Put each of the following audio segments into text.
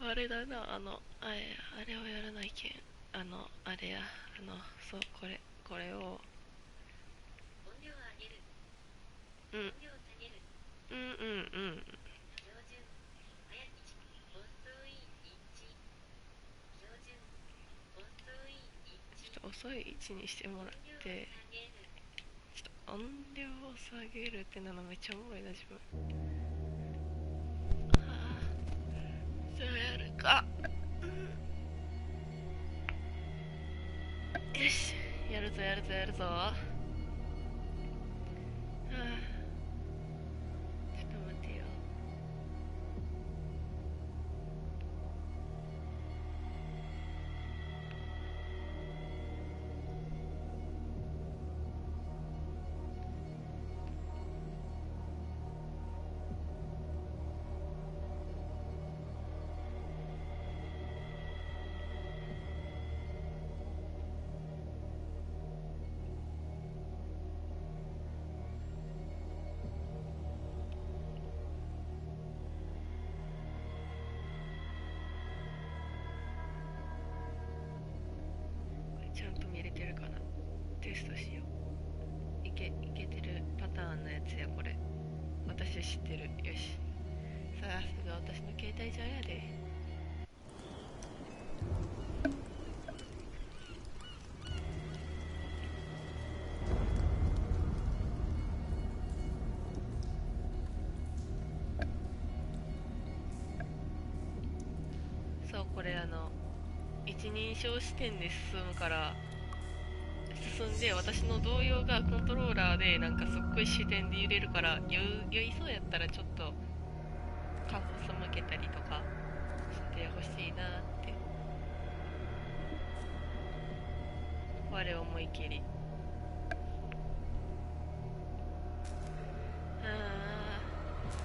あれだな、あれをやらないけん。あれや、そう、これを、うん、うんうんうん。ちょっと遅い位置にしてもらって、ちょっと音量を下げるってなのめっちゃおもろいな、自分。はあ、じゃあやるか。よし、やるぞやるぞやるぞ。はあ、ちょっと待ってよ。ちゃんと見れてるかな、テストしよう。いけてるパターンのやつやこれ。私は知ってる。よし、さすが私の携帯上やで。そう、これ一人称視点で進むから、進んで私の動揺がコントローラーでなんかすっごい視点で揺れるから、酔いそうやったらちょっと顔を背けたりとかしてほしいなって。我思い切り。ああ、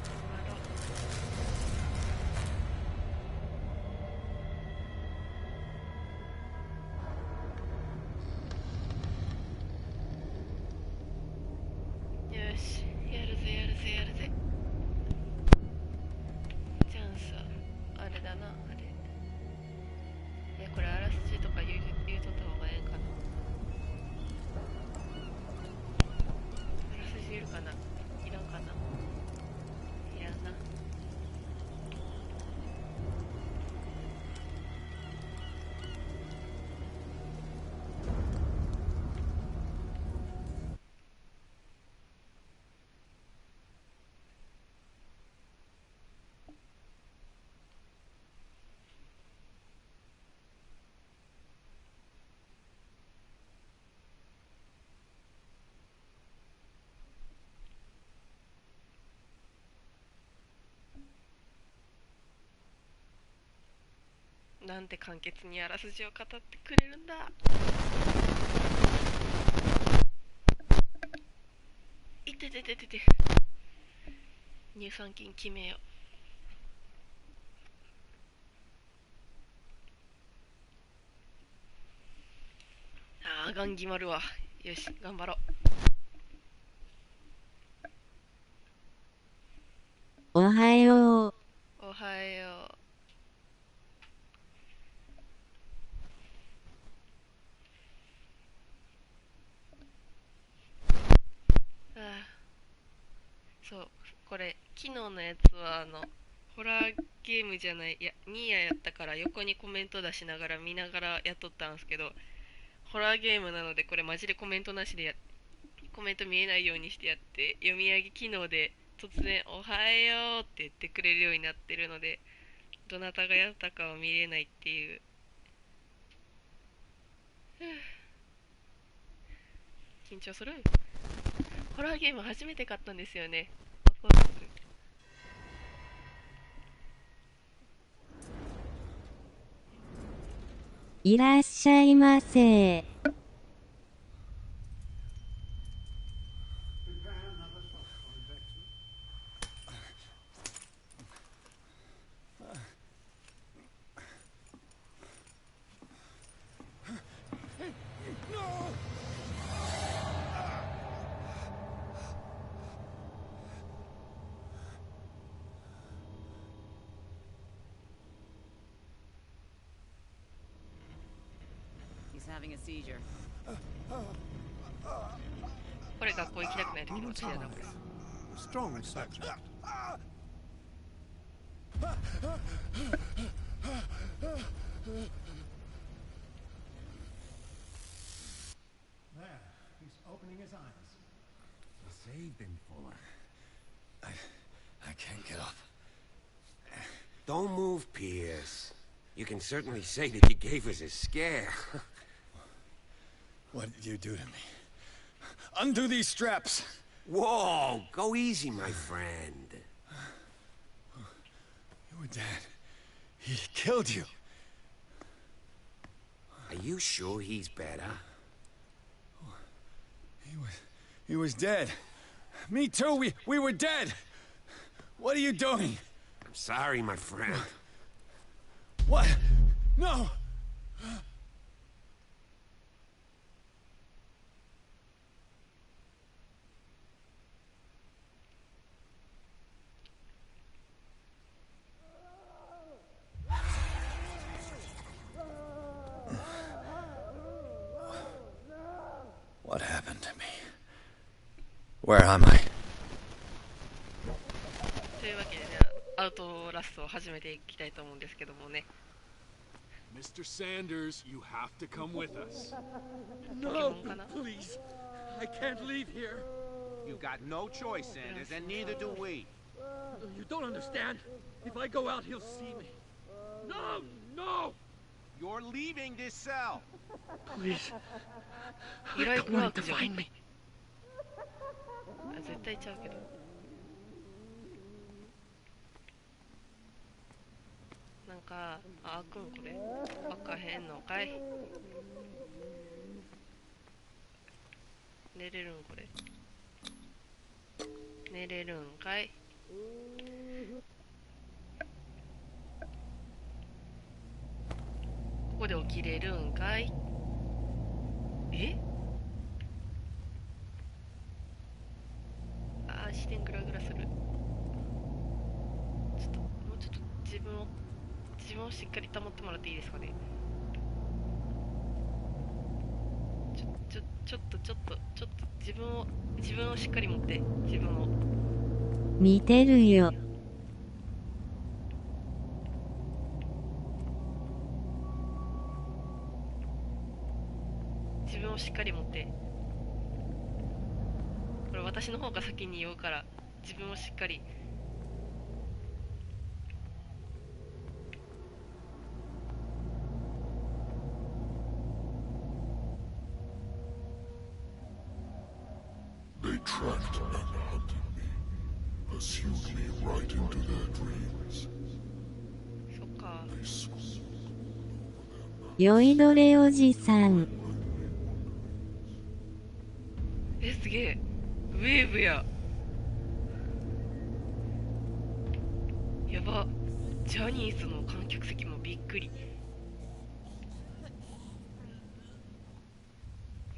頑張ろう。よし、やるぜやるぜやるぜ。チャンスはあれだな、あれ。これあらすじとか言うとった方がええんかな。あらすじいるかな、いらんかな。いらんな。なんて簡潔にあらすじを語ってくれるんだ。いててててて、乳酸菌決めよ。あー、ガン決まるわ。よし、頑張ろおはよう。う。おはよう。あー、そう、これ昨日のやつはホラーゲームじゃない、いやニーヤやったから横にコメント出しながら見ながらやっとったんすけど、ホラーゲームなのでこれマジでコメントなしでコメント見えないようにしてやって、読み上げ機能で突然「おはよう」って言ってくれるようになってるので、どなたがやったかは見れないっていう。緊張する。ホラーゲーム初めて買ったんですよね。ワクワクする。いらっしゃいませ。having a seizure. これ学校行きたくない時の私だなこれ。 Strong subject. There, he's opening his eyes. Saved him, Fuller. I can't get up. Don't move, Pierce. You can certainly say that you gave us a scare. What did you do to me? Undo these straps! Whoa, go easy, my friend. Your dad, he killed you. Are you sure he's better? He was dead. Me too, we were dead. What are you doing? I'm sorry, my friend. What? No! What happened to me? Where am I? というわけでね、アウトラストを始めていきたいと思うんですけどもね。 Mr. Sanders, you have to come with us. ポケモンかな？ Please, I can't leave here. You got no choice, Sanders, and neither do we. You don't understand. If I go out, he'll see me. No, no! You're leaving this cell. Please. 依頼 I ク don't ワー want ク to じゃん。 find me. あ、絶対ちゃうけど。なんか、あーくんこれ開かへんのかい。寝れるんこれ。寝れるんかい。ここで起きれるんかい。え？あー視点グラグラする。ちょっともうちょっと自分をしっかり保ってもらっていいですかね。ちょっと自分をしっかり持って自分を。見てるよ。自分をしっかり持って。これ私の方が先に言うから自分をしっかり。They tracked and hunted me, pursued me right into their dreams. そっか。 They swore 酔いどれおじさん。すげえウェーブや。やば。ジャニーズの観客席もびっくり。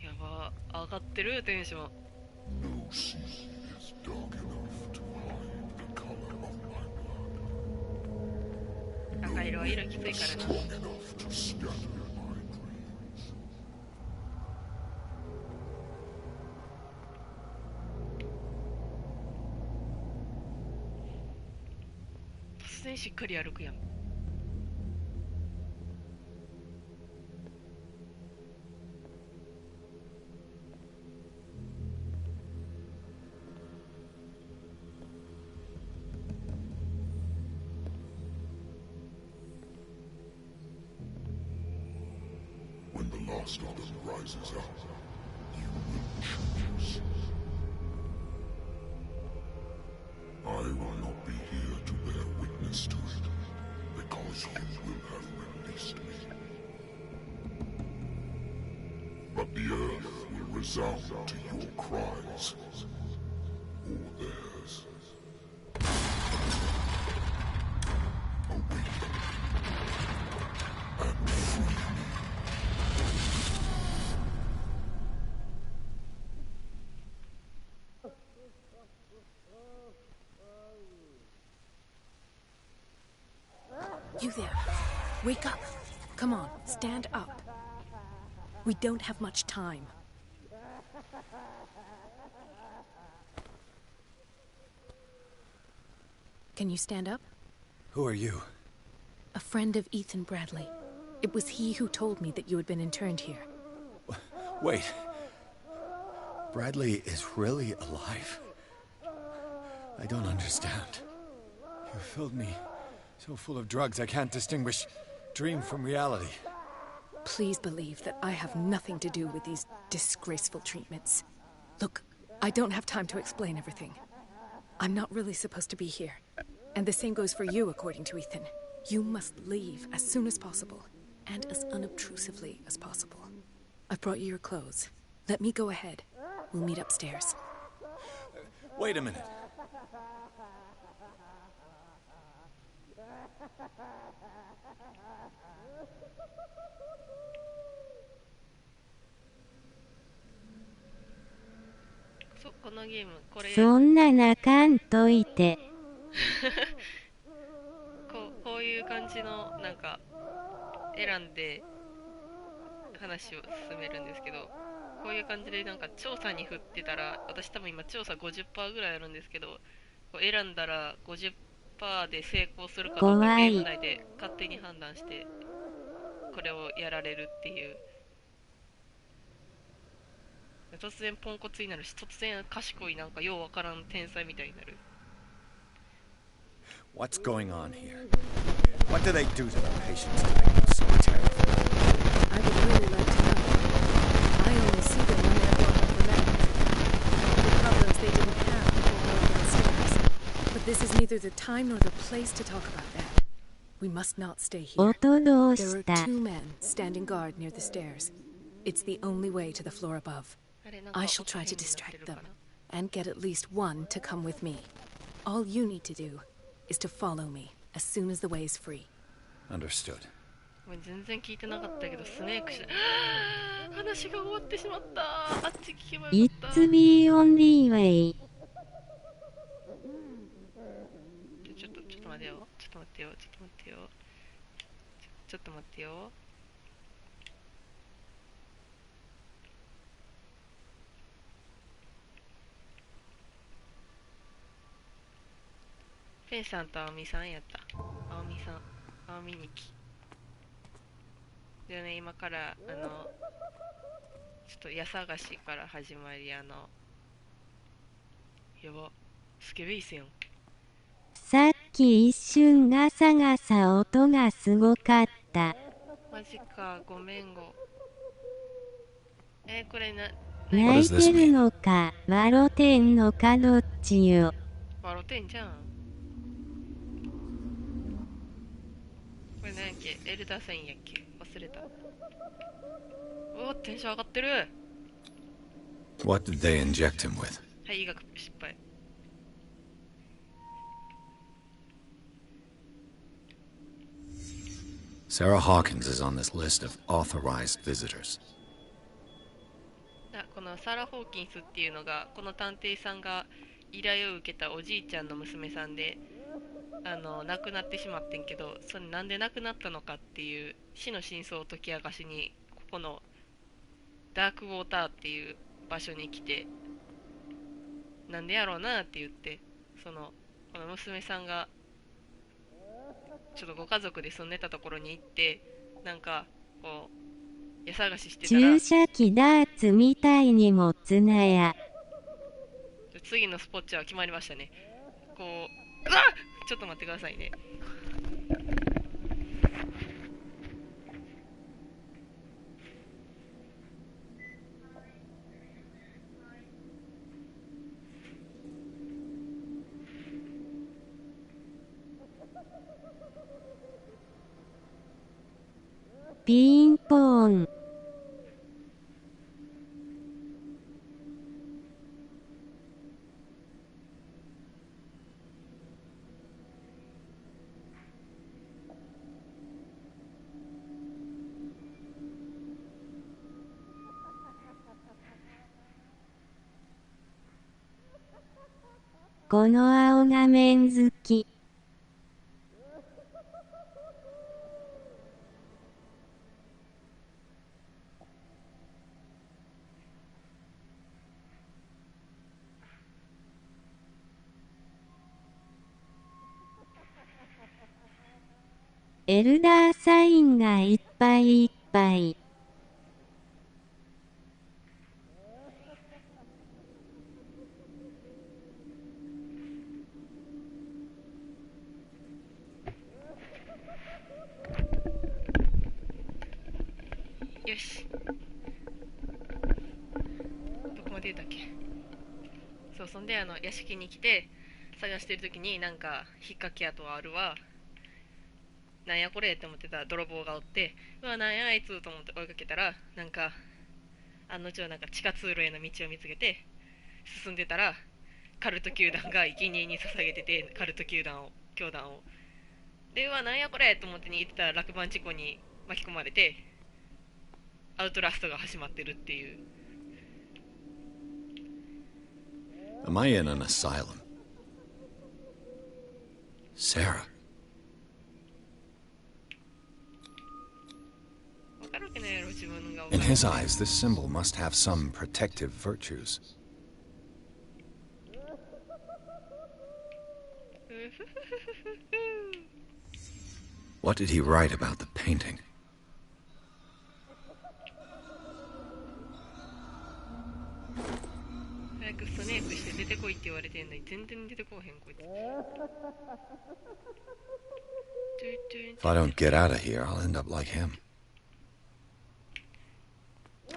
やば。上がってるテンション。 no sea is dark enough to hide the color of my blood. 赤色は色きついからな。 Strong enough to scatter my dreams. 突然しっかり歩くやん。When the last of them rises up, you will choose. I will not be here to bear witness to it, because you will have released me. But the earth will resound to your cries, or theirs. Awaken and free me. You there. Wake up. Come on, stand up. We don't have much time. Can you stand up? Who are you? A friend of Ethan Bradley. It was he who told me that you had been interned here. Wait. Bradley is really alive? I don't understand. You filled me so full of drugs I can't distinguish dream from reality. Please believe that I have nothing to do with these disgraceful treatments. Look, I don't have time to explain everything. I'm not really supposed to be here. And the same goes for you, according to Ethan. You must leave as soon as possible, and as unobtrusively as possible. I've brought you your clothes. Let me go ahead. We'll meet upstairs. Wait a minute.そう、このゲーム、これそんな泣かんといて。こういう感じのなんか選んで話を進めるんですけど、こういう感じでなんか調査に振ってたら、私多分今調査 50% ぐらいあるんですけど、こう選んだら 50% で成功するかどうかゲーム内で勝手に判断してこれをやられるっていう。突然ポンコツになるし、突然賢いなんかようわからん天才みたいになる。What's going on here? What do they do to the patients to make them so terrible? I would really like to know. I only see them when they're brought up the medics. The problems they didn't have before going downstairs. But this is neither the time nor the place to talk about that. We must not stay here. 音どう There し are た two men standing guard near the stairs. It's the only way to the floor above. あれなんか I shall try to distract them and get at least one to come with me. All you need to do is to follow me as soon as the way is free. Understood. ごめん全然聞いてなかったけどスネークし話が終わってしまった。あっち聞けばよかった。 It's the only way. ちょっと待ってよ。ちょっと待ってよ。ちょっと待ってよ。ちょっと待ってよ。ペンさんと青みさんやった。青みさん、青みにき。でね、今からちょっと家探しから始まり、やば、スケベイセヨン。さっき一瞬ガサガサ音がすごかった。マジか、ごめんご。これ泣いてるのか笑てんのかどっちよ。笑てんじゃん。これ何やっけ、エルダーサインやっけ、忘れた。おお、テンション上がってる。 What did they inject him with? はい、医学失敗。Sarah Hawkins is on this list of authorized visitors. このサラ・ホーキンスっていうのが、この探偵さんが依頼を受けたおじいちゃんの娘さんで、亡くなってしまってんけど、それなんで亡くなったのかっていう死の真相を解き明かしに、ここのダークウォーターっていう場所に来て、なんでやろうなって言って、この娘さんがちょっとご家族で住んでたところに行って、なんかこう家探ししてたら、注射器ダーツみたいに持つなや。次のスポッチャは決まりましたね。こう、うわっ、ちょっと待ってくださいね。ピンポーン。この青画面好き。エルダーサインがいっぱいいっぱい。よし、どこまで言ったっけ。そう、そんで屋敷に来て探してる時になんか引っ掛け跡があるわ、なんやこれって思ってた泥棒がおって、うわなんやあいつと思って追いかけたら、なんか案の定なんか地下通路への道を見つけて進んでたら、カルト球団が生贄に捧げてて、カルト球団を教団を、でうわなんやこれと思って逃げてたら落盤事故に巻き込まれて、アウトラストが始まってるっていう。 Am I in an asylum? Sarah. わかるわけないやろ自分が。 In his eyes, this symbol must have some protective virtues. What did he write about the painting? 早くスネープして出てこいって言われてんのに全然出てこうへんこいつ。 If I don't get out of here, I'll end up like him. ウ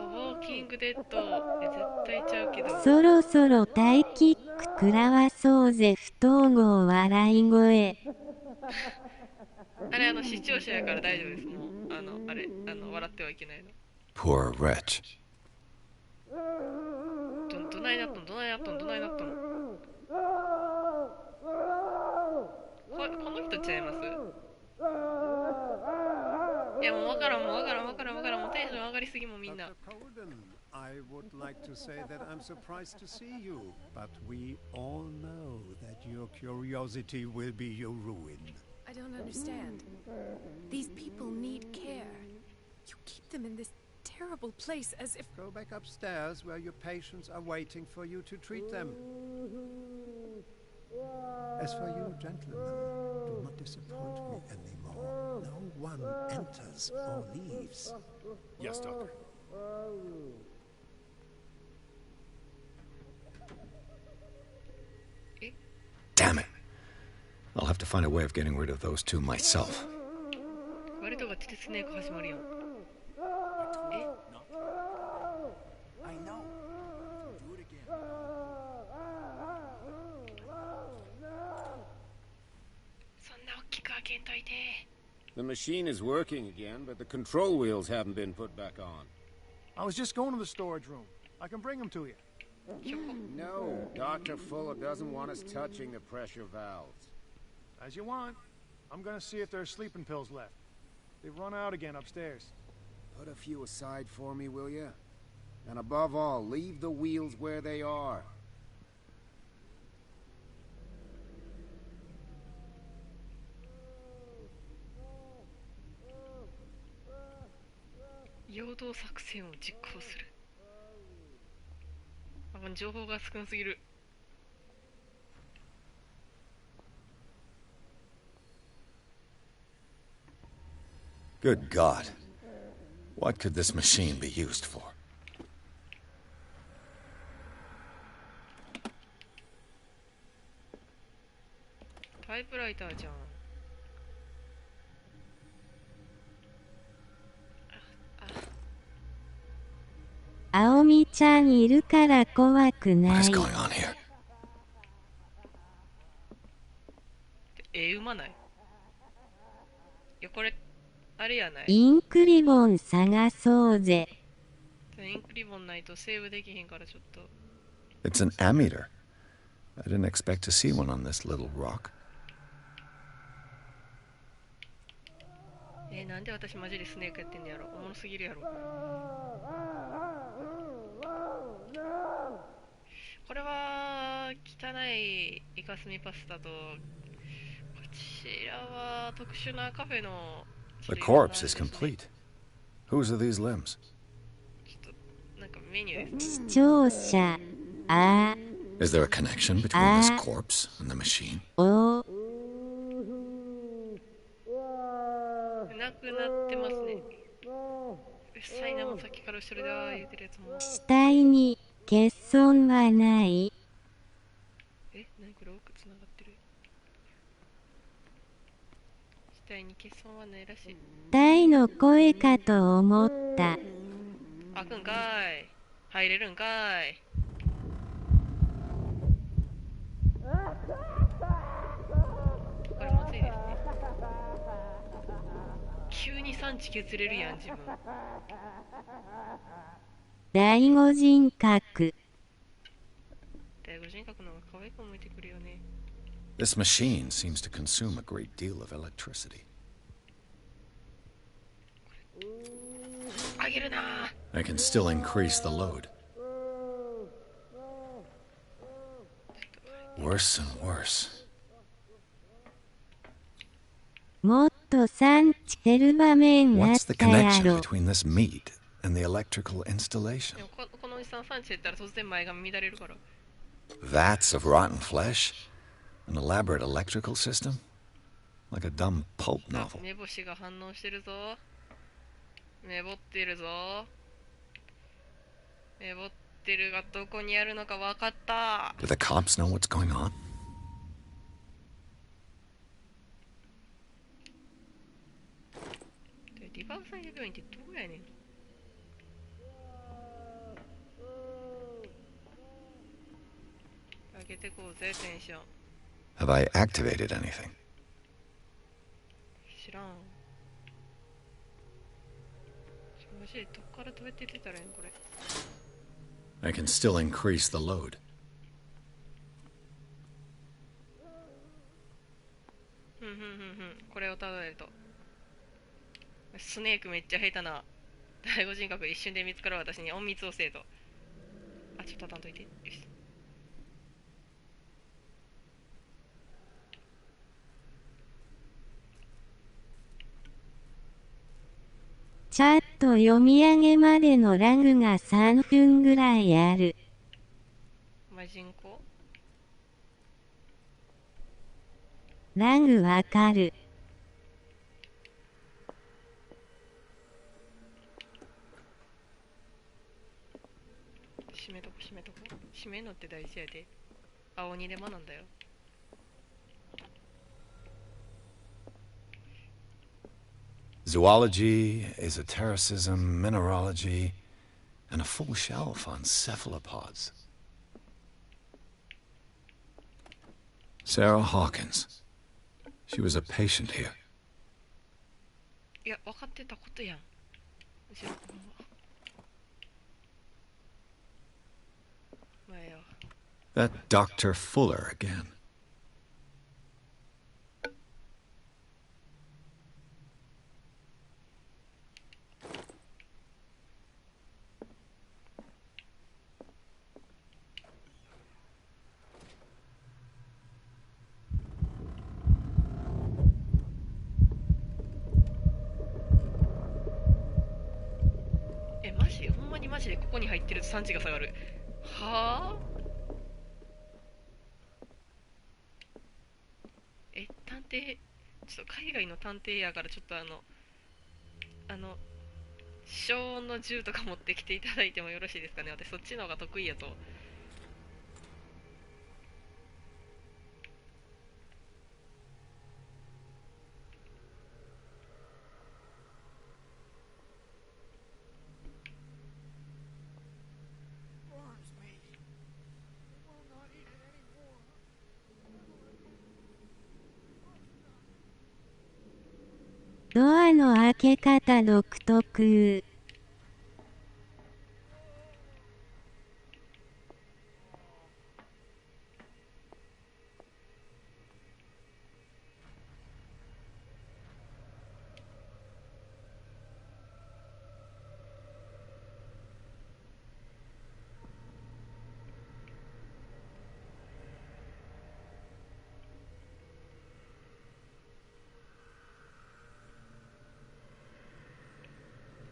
ォーキングデッド絶対ちゃうけど。そろそろタイキック食らわそうぜ不統合笑い声。あれ視聴者やから大丈夫です。もうあれ笑ってはいけないの。 Poor wretch. どないなっとんどないなっとんどないなっとん。この人ちゃいます。いやもうわからんもうテンション上がりすぎもみんな。 I would like to say that I'm surprised to see you, but we all know that your curiosity will be your ruin. I don't understand. These people need care. You keep them in this terrible place as if... Go back upstairs where your patients are waiting for you to treat them. As for you, gentlemen, do not disappoint me anymore. No one enters or leaves. Yes, Doctor. Damn it. I'll have to find a way of getting rid of those two myself. 割とがチテスネーク始まるやん。 I know. Do it again. そんな大きく開けんといて。 The machine is working again, but the control wheels haven't been put back on. I was just going to the storage room. I can bring them to you. No, Dr. Fuller doesn't want us touching the pressure valves. As you want. I'm gonna see if there's sleeping pills left. They've run out again upstairs. Put a few aside for me, will you? And above all, leave the wheels where they are. 陽動作戦を実行する。情報が少なすぎる。 Good God. What could this machine be used for? タイプライターじゃん。青みちゃんいるから怖く What な is い。 going on here? 読まない。いやこれあれやない。インクリボン探そうぜ。インクリボンないとセーブできへんからちょっと。 It's an ammeter. I didn't expect to see one on this little rock. なんで私マジでスネークやってんのやろ。おもろすぎるやろ。これは汚いイカスミパスタと、こちらは特殊なカフェの。 The corpse is complete. Whose are these limbs? ちょっとなんかメニューです。視聴者あ Is there a connection between this corpse and the machine? おなくなってますね。サイナもさっきから後ろで言ってるやつも。死体に欠損はない。何これ奥つながってる。死体に欠損はないらしい。大の声かと思った。開くんかい。入れるんかい。これまずいですね。急に産地削れるやん自分。第五人格。第五人格の方が可愛く思えてくるよね。This machine seems to consume a great deal of electricity. あげるな。 I can still increase the load. Worse and worse. もっと産地減る場面あっ What's the たや connection ろ。 between this meat and the electrical installation? でもこのおじさん産地減ったら突然前髪乱れるから。 Vats of rotten flesh? An elaborate electrical system? Like a dumb pulp novel. 目星が反応してるぞ。めぼってるぞ。めぼってるがどこにあるのか分かった。 Do the cops know what's going on? リバーサイド病院ってどこやねん。上げてこうぜテンション。 Have I activated anything? 知らん。マジでどっからどうやって出たらいいのこれ。 I can still increase the load. これをたどれると。スネークめっちゃ下手な。第五人格一瞬で見つかる私に隠密をせえと。あ、ちょっと立たんといて。よし。チャット読み上げまでのラグが3分ぐらいある。マジンコ？ラグわかる。閉めとこ閉めとこ。閉めんのって大事やで。青にで学んだよ。Zoology, esotericism, mineralogy, and a full shelf on cephalopods. Sarah Hawkins. She was a patient here. いや、分かってたことやん。後ろ前よ。 That Dr. Fuller again. マジほんまにマジでここに入ってると産地が下がる。はあ。探偵、ちょっと海外の探偵やからちょっと消音の銃とか持ってきていただいてもよろしいですかね。私そっちの方が得意やと。ドアの開け方独特。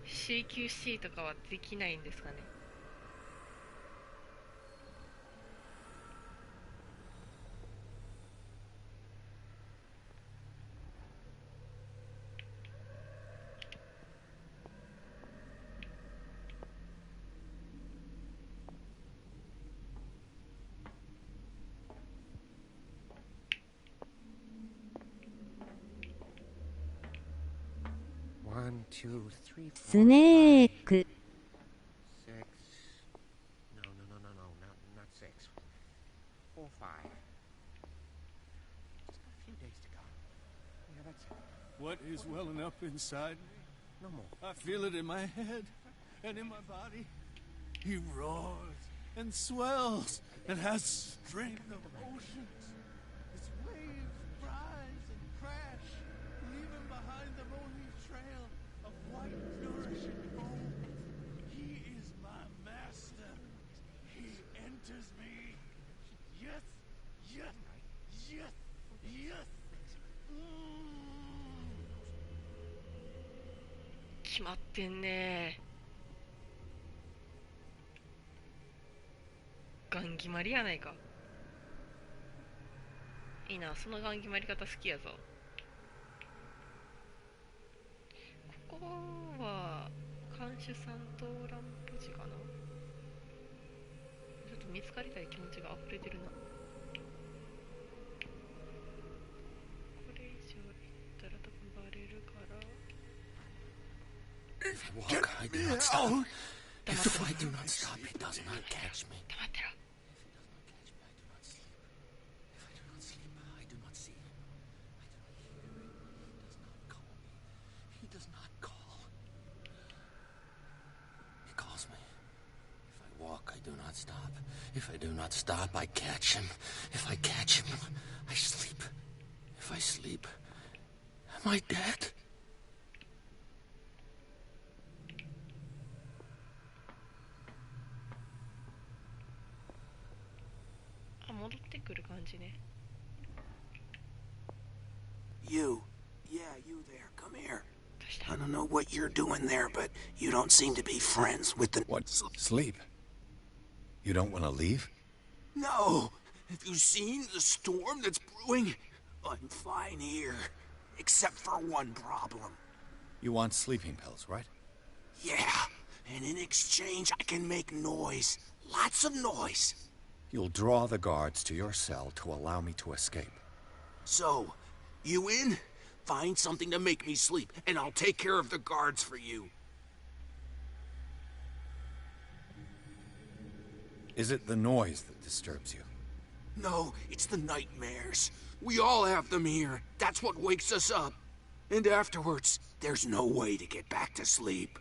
CQC とかはできないんですかね。One, two, three, スネーク six. No, not six. 4, 5. Just got a few days to go. Yeah, that's it. What is welling up inside me? No more. I feel it in my head and in my body. He roars and swells and has strength of oceans. His waves rise and crash, leaving behind them only a trail of white, nourishing foam. He is my master. He enters me. Yes, yes, yes, yes. 決まってんね。ガン決まりやないか。いいな、そのガン決まり方好きやぞ。ここは看守さんとランプ時かな。ちょっと見つかりたい気持ちが溢れてるな。これ以上行ったら多分バレるから。 If I walk, I do not stop. If I do not stop, he does not catch me. 黙ってろ。 If I do not catch me, I do not sleep. If I do not sleep, I do not see him. I do not hear him. He does not call me. He does not call. He calls me. If I walk, I do not stop. If I do not stop, I catch him. If I catch him, I sleep. If I sleep, am I dead? あ、戻ってくる感じね。 You. Yeah, you there. Come here. I don't know what you're doing there, but you don't seem to be friends with the... What? Sleep? You don't want to leave? No! Have you seen the storm that's brewing? I'm fine here. Except for one problem. You want sleeping pills, right? Yeah, and in exchange I can make noise. Lots of noise. You'll draw the guards to your cell to allow me to escape. So, you in? Find something to make me sleep, and I'll take care of the guards for you. Is it the noise that disturbs you? No, it's the nightmares. We all have them here. That's what wakes us up. And afterwards, there's no way to get back to sleep.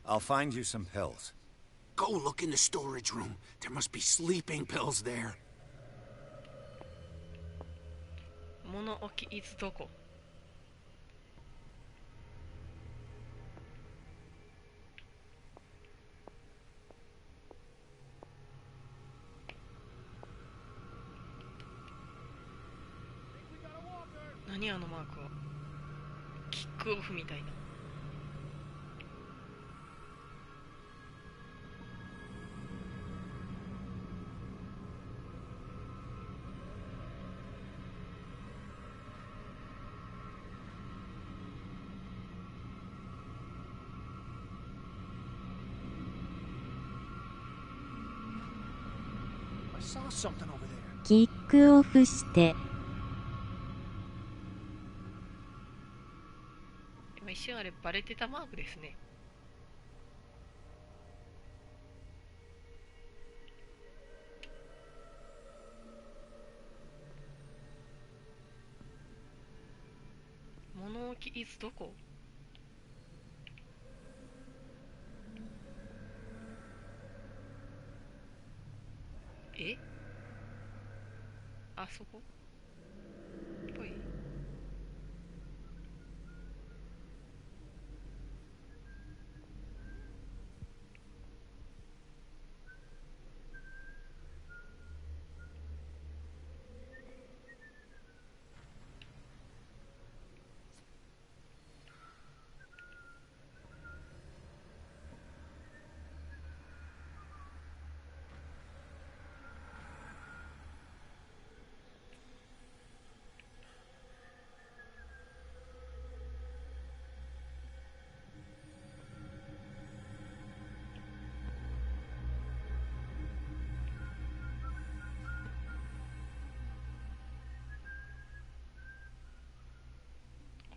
I'll find you some pills. Go look in the storage room. There must be sleeping pills there. 物置いつどこ。何あのマークは。キックオフみたいな。I saw something over there. キックオフして。今一瞬あれバレてたマークですね。物置いつどこ。え、あそこぽい。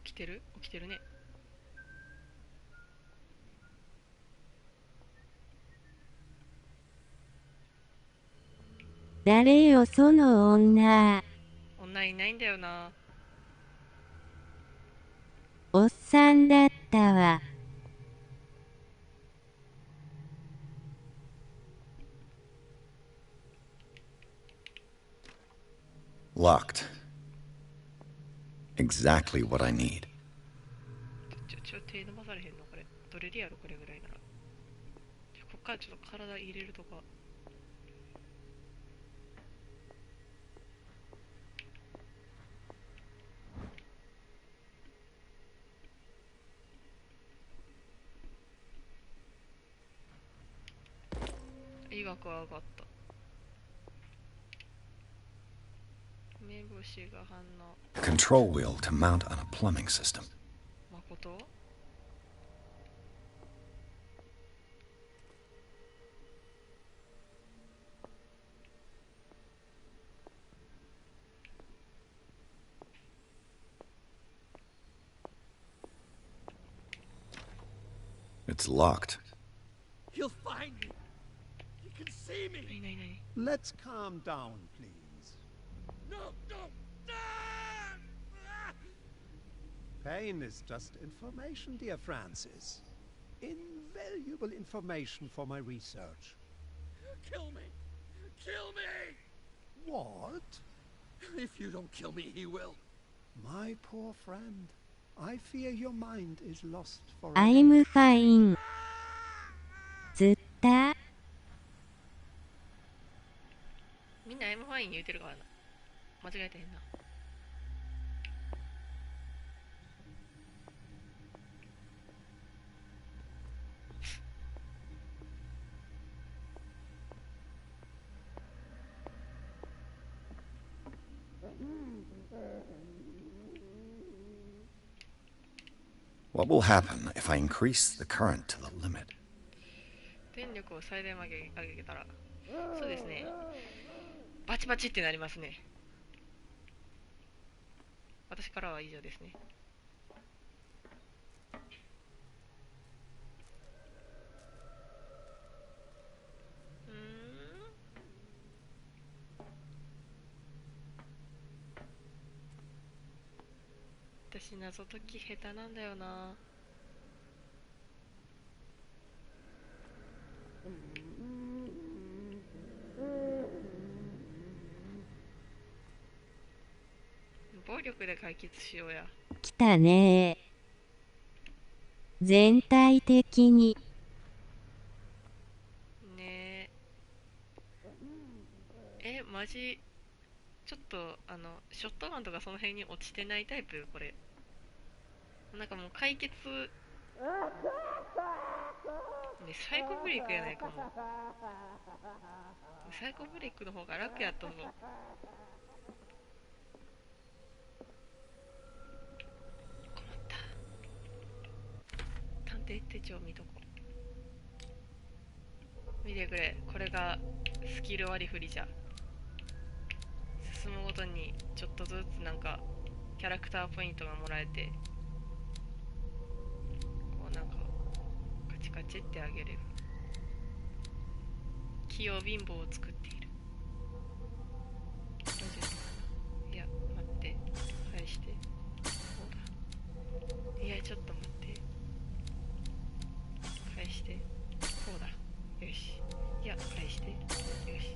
起きてる起きてるね。誰よその女。女いないんだよな。おっさんだったわ。Locked. Exactly what I need. 手伸ばされへんのこれ。どれでやるこれぐらいなら。こっからちょっと体入れるとか。医学は上がった。目星が反応。Control wheel to mount on a plumbing system. 誠It's locked. He'll find me. He can see me. Let's calm down, please. No, no. Pain is just information, dear Francis. Invaluable information for my research. Kill me. Kill me. What? If you don't kill me, he will. My poor friend. I fear your mind is lost forever. I'm fine. ずったみんな I'm fine 言うてるからな。間違えてへんな。What will happen if I increase the current to the limit? 電力を最大まで上げたら、そうですね。バチバチってなりますね。私からは以上ですね。私謎解き下手なんだよな。暴力で解決しようや。来たねー。全体的に。ねえ。マジちょっとショットガンとかその辺に落ちてないタイプこれ。なんかもう解決ね、サイコブレイクやないかも。サイコブレイクの方が楽やったぞ。困った。探偵手帳見とこう。見てくれ、これがスキル割り振りじゃ。進むごとにちょっとずつなんかキャラクターポイントがもらえて、こうなんかカチカチってあげれる。器用貧乏を作っている。いや待って、返して。こうだ。いやちょっと待って、返して。こうだ。よし。いや返して。よし。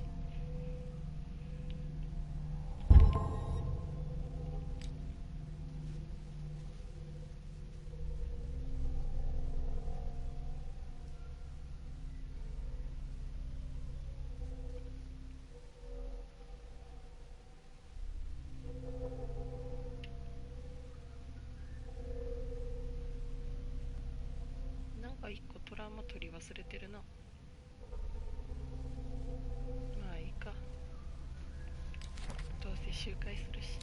一個トラウマ取り忘れてるな。まあいいか、どうせ周回するし。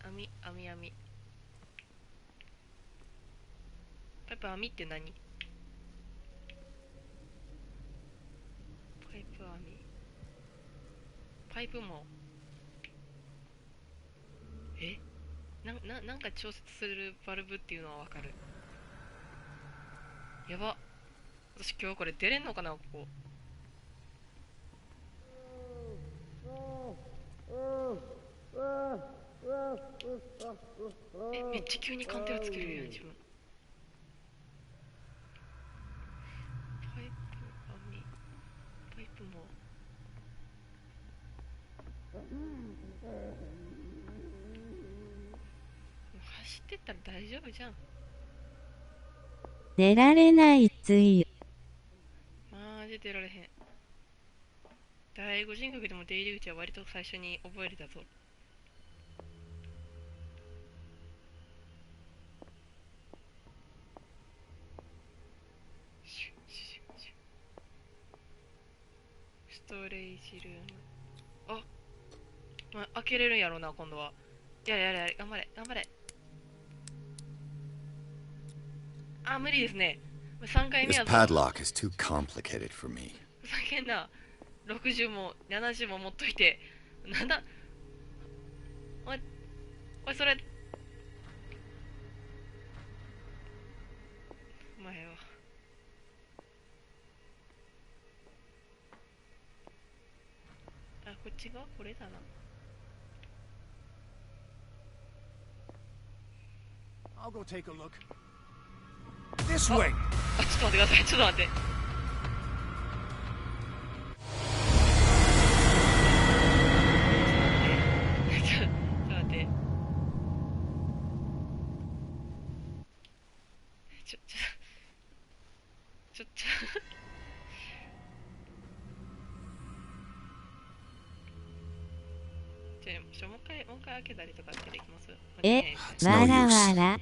網。パイプ網って何？パイプ網。パイプも。なんか調節するバルブっていうのはわかる。やば。私今日これ出れんのかな、ここ。めっちゃ急に鑑定をつけるやん、自分。パイプ網。パイプも。走ってったら大丈夫じゃん。出られないつゆ。マジ出られへん。第五人格でも出入り口は割と最初に覚えれたぞ。ストレージルーム。開けれるんやろうな、今度は。やれ、頑張れ。無理ですね。3回目 This は。padlock is too complicated for me. ふざけんな。60も70も持っといて。なんだおい、それ。前は。こっちがこれだな。I'll go take a look. This way. ちょっと待ってください。ちょっと待って。もう一回開けたりとかってできます？わらわら。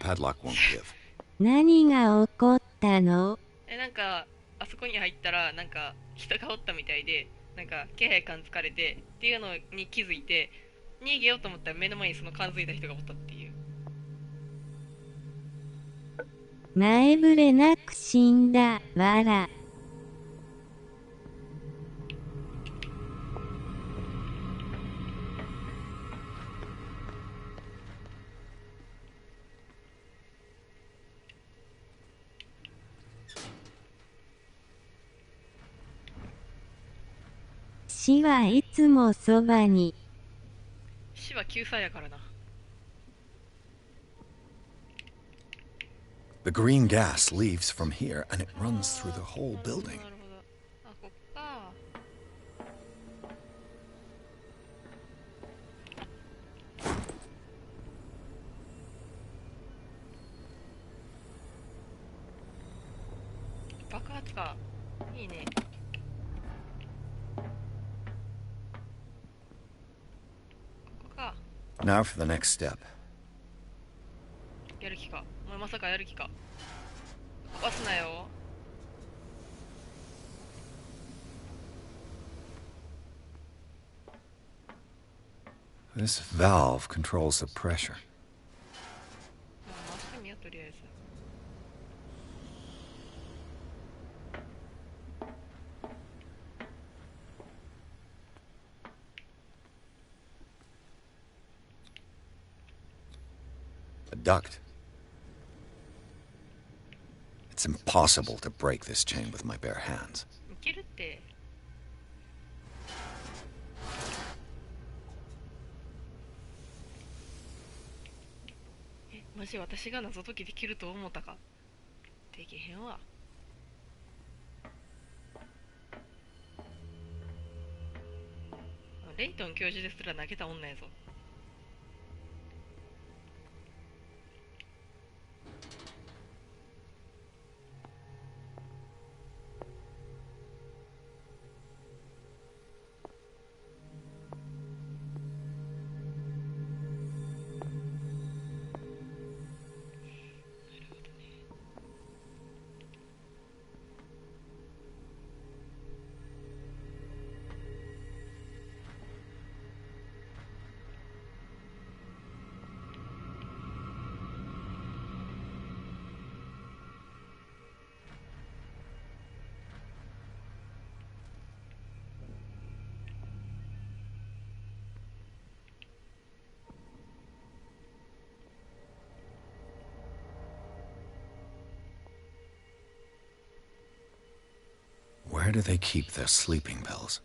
何が起こったの？なんかあそこに入ったらなんか人がおったみたいで、なんか気配感づかれてっていうのに気づいて逃げようと思ったら目の前にその感づいた人がおったっていう。前触れなく死んだわら。死はいつもそばに。死は救済やからな。The green gas leaves from here and it runs through the whole building. Now for the next step. やる気か。お前まさかやる気か。壊すなよ。This valve controls the pressure. 回してみよう、とりあえず。A duct. It's impossible to break this chain with my bare hands. いけるって。マジ私が謎解きできると思ったか。できへんわ。レイトン教授ですら投げた女やぞ。do they keep their sleeping pills?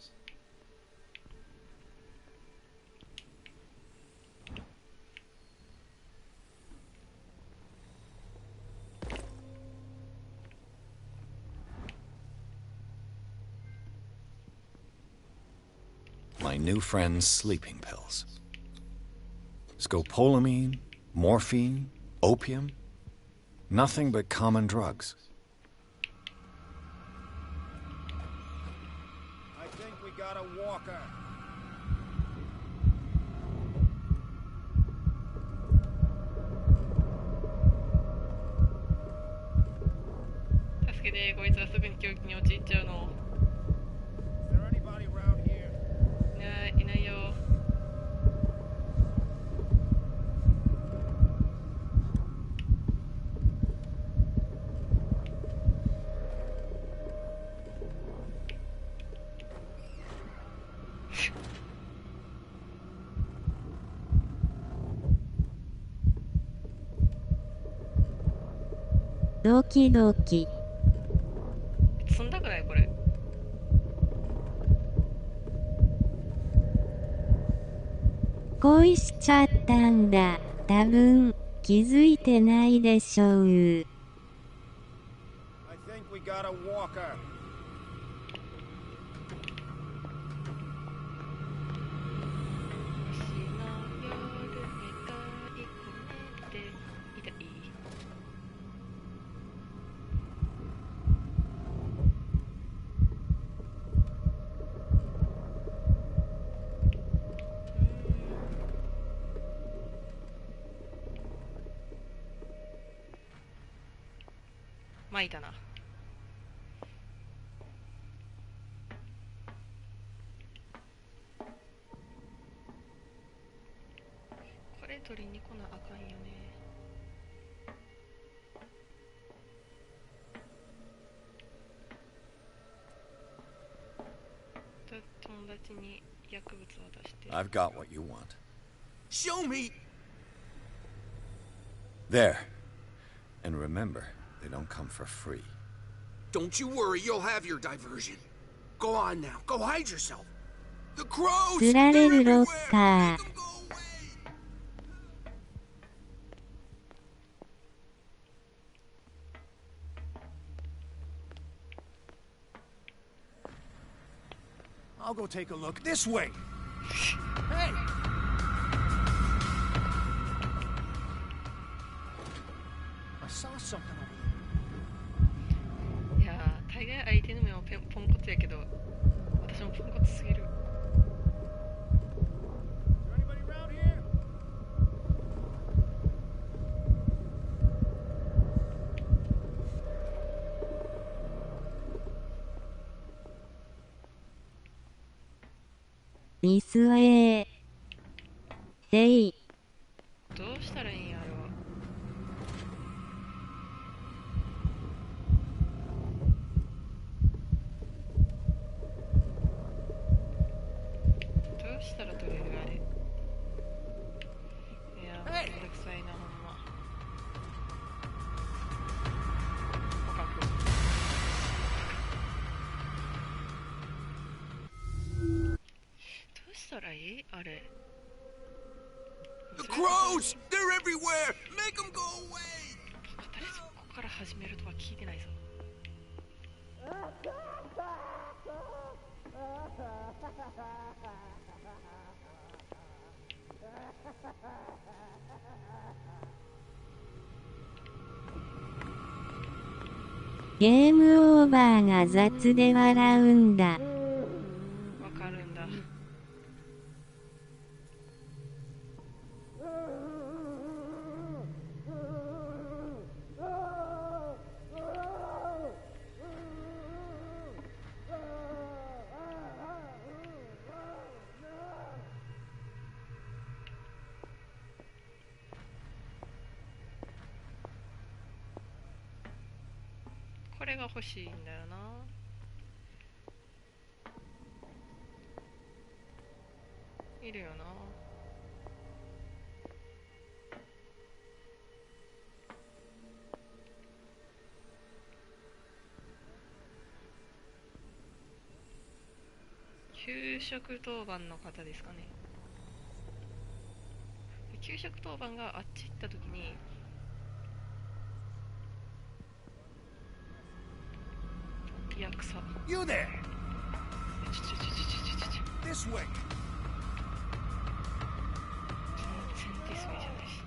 My new friend's sleeping pills. Scopolamine, morphine, opium. Nothing but common drugs. I think we got a walker.助けて、こいつはすぐに狂気に陥っちゃうの。Is there anybody around here? いないよ。ドキドキ。積んだくないこれ。恋しちゃったんだ。多分気づいてないでしょう。I think we got a walker. まあいいだな。これ取りに来なあかんよね。友達に薬物を出して。I've got what you want. Show me! There. And remember, they don't come for free. Don't you worry, you'll have your diversion. Go on now, go hide yourself. The crows! 釣られるロッカー。I'll go take a look. This way! Hey! I saw something over there. いやー、大概相手の目はポンコツやけど、私もポンコツすぎる。リスウェイ。レイ。どうしたらいいんやろ。どうしたら取れるあれ。いやー、めんどくさいな、ほんま。捕獲。どうしたらいいあれ。The crows! They're everywhere! Make them go away! そこから始めるとは聞いてないぞ。ゲームオーバーが雑で笑うんだ。わかるんだ。これが欲しいんだよな。いるよな。給食当番の方ですかね。給食当番があっち行った時に、いや草。 You there! This way! 全然ディスウェイじゃないし。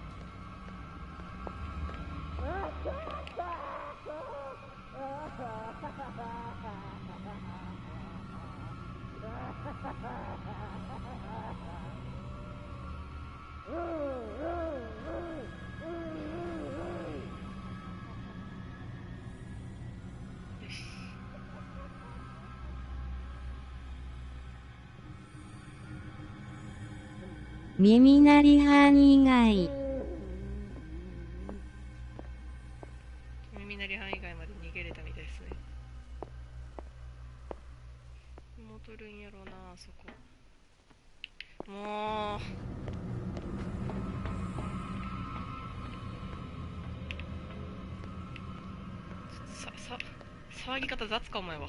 耳鳴り犯以外。耳鳴り班以外まで逃げれたみたいですね。戻るんやろうな、あそこ。もう騒ぎ方雑かお前は。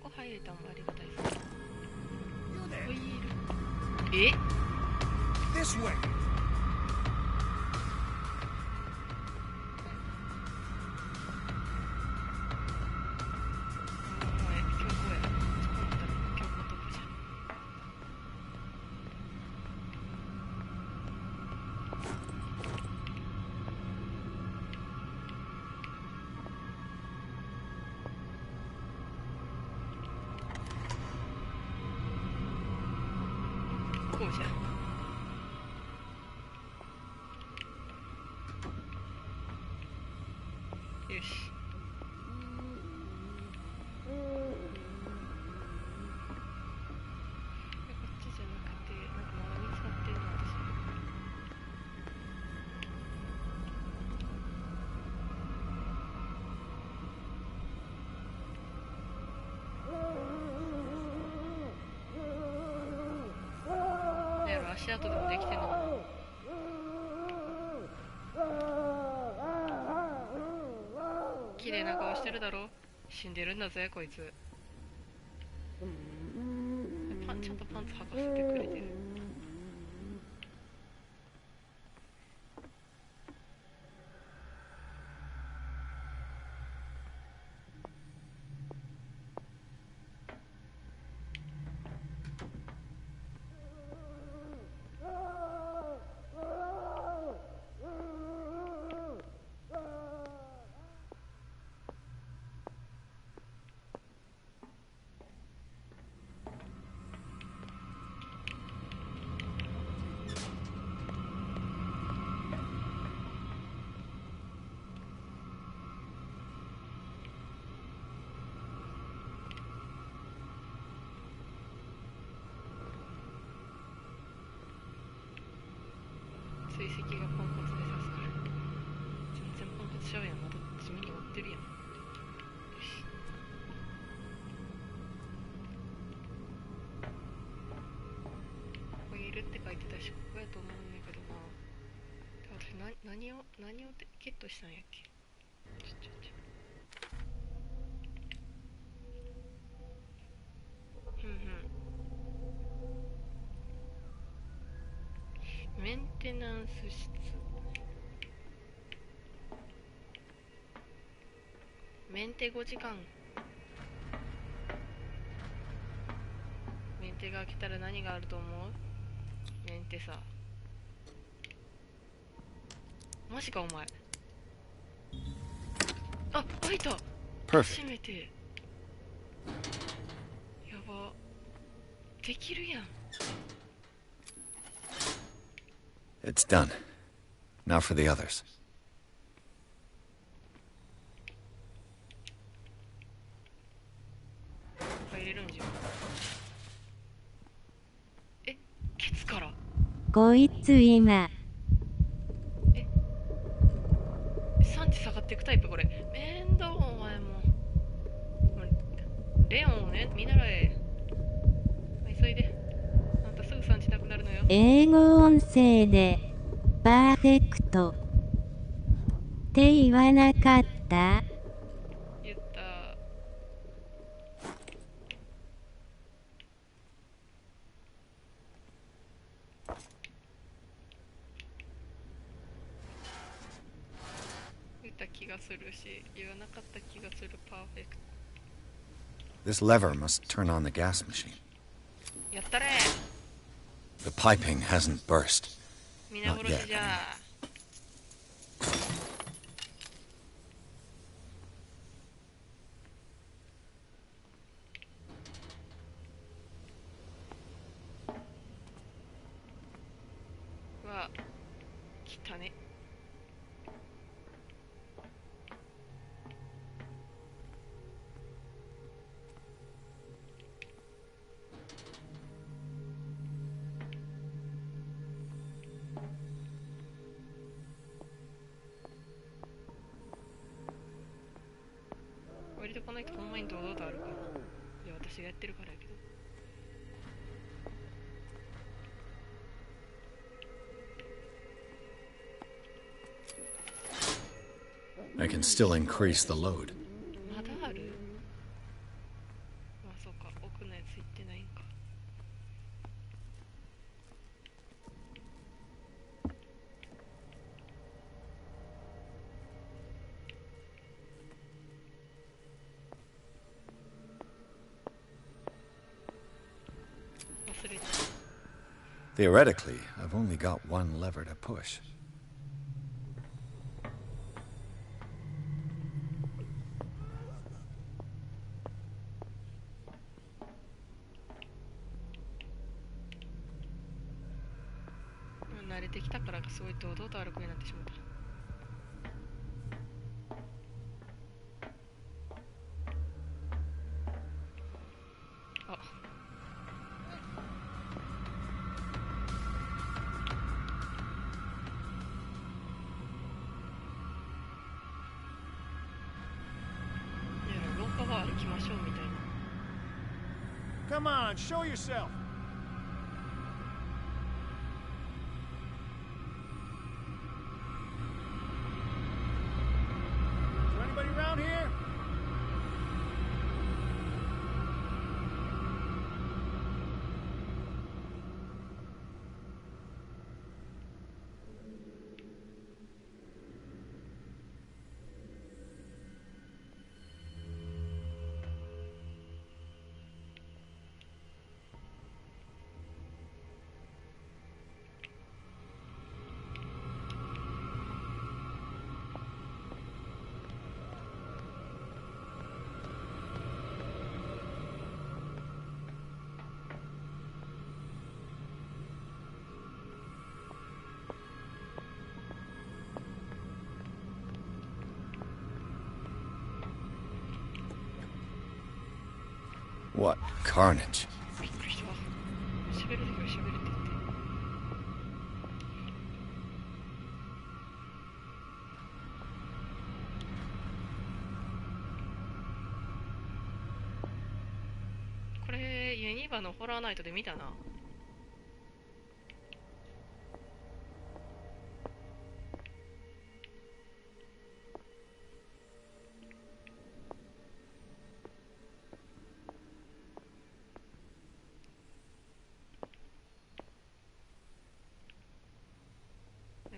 ここ入れたのもありがたいですね。えThis way! こうじゃ。よし。こっちじゃなくて、なんかまだ見つかってるの私。足跡でもできてんのかな。綺麗な顔してるだろ。死んでるんだぜこいつ。ちゃんとパンツ履かせてくれてる。追跡がポンコツで刺すから。全然ポンコツちゃうやん。まだ地味に追ってるやん。よし。ここいるって書いてたし、ここやと思うんだけどな。私何をゲットしたんやっけ。メンテナンス室。メンテ5時間。メンテが来たら何があると思う？メンテさ。マジかお前。あ、開いた。閉めて。やば。できるやん。It's done. Now for the others. 入れるんじゃん。え、ケツから。こいつ今。産地下がっていくタイプこれ。面倒お前も。レオンをね、見習え。急いで。あんたすぐ産地なくなるのよ。英語音声でパーフェクトって言わなかった？言った。言った気がするし、言わなかった気がする。パーフェクト。 This lever must turn on the gas machine. やったれ。 The piping hasn't burst. 皆 Not 殺し yet. じゃ。うわ、来たね。割とこの人ほんまに堂々とあるかな。いや、私がやってるからやけど。I can still increase the load. まだある？まあそうか、奥のやつ行ってないんか。忘れた。Theoretically, I've only got one lever to push. 慣れてきたからすごい堂々と歩くようになってしまった。あ、いや、廊下は歩きましょうみたいな。 Come on, show yourself. Is there anybody around here? What carnage. びっくりした。喋るときは喋るって言って。これユニバのホラーナイトで見たな。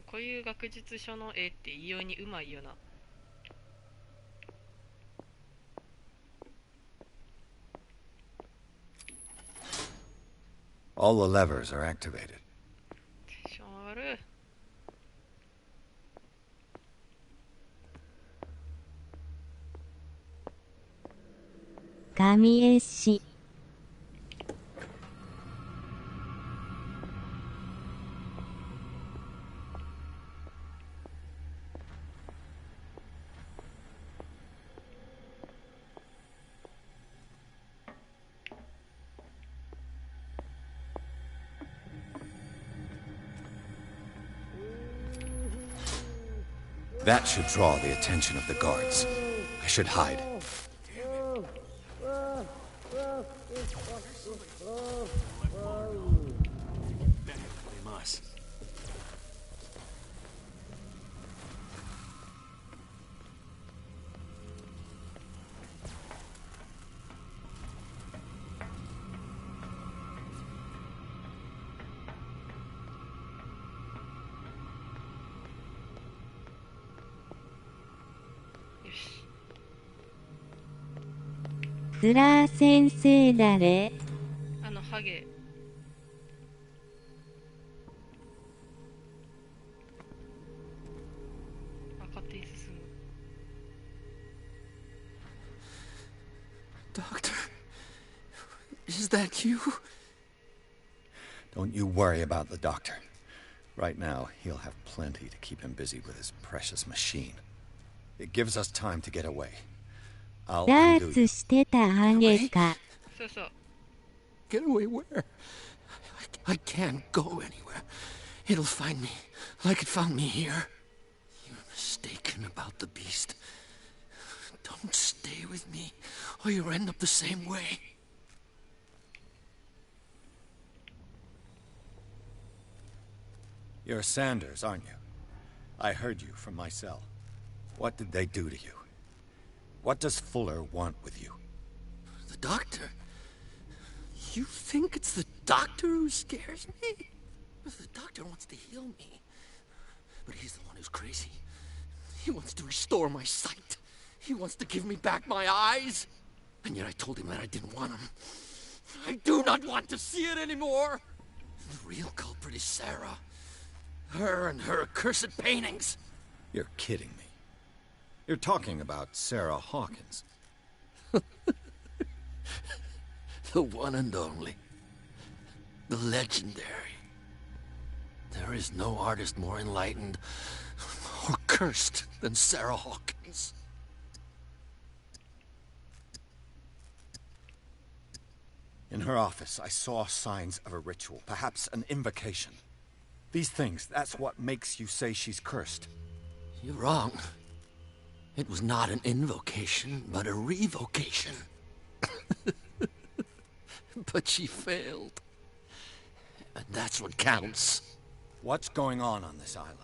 こういう学術書の絵って異様にうまいよな。All the levers are activated. テンション上がる。神絵師。That should draw the attention of the guards. I should hide. us. Yoshi. ズラー先生誰？ハゲ。勝手に進む。Doctor, is that you? Don't you worry about the doctor. Right now, he'll have plenty to keep him busy with his precious machine. It gives us time to get away. I'll ダ undo ーツ you. してたハゲか。そうそう。Get away where? I can't go anywhere. It'll find me, like it found me here. You're mistaken about the beast. Don't stay with me, or you'll end up the same way. You're Sanders, aren't you? I heard you from my cell. What did they do to you? What does Fuller want with you? The doctor? You think it's the doctor who scares me? The doctor wants to heal me. But he's the one who's crazy. He wants to restore my sight. He wants to give me back my eyes. And yet I told him that I didn't want him. I do not want to see it anymore. The real culprit is Sarah. Her and her accursed paintings. You're kidding me. You're talking about Sarah Hawkins. The one and only. The legendary. There is no artist more enlightened or cursed than Sarah Hawkins. In her office, I saw signs of a ritual, perhaps an invocation. These things, that's what makes you say she's cursed. You're wrong. It was not an invocation, but a revocation. But she failed. And that's what counts. What's going on this island?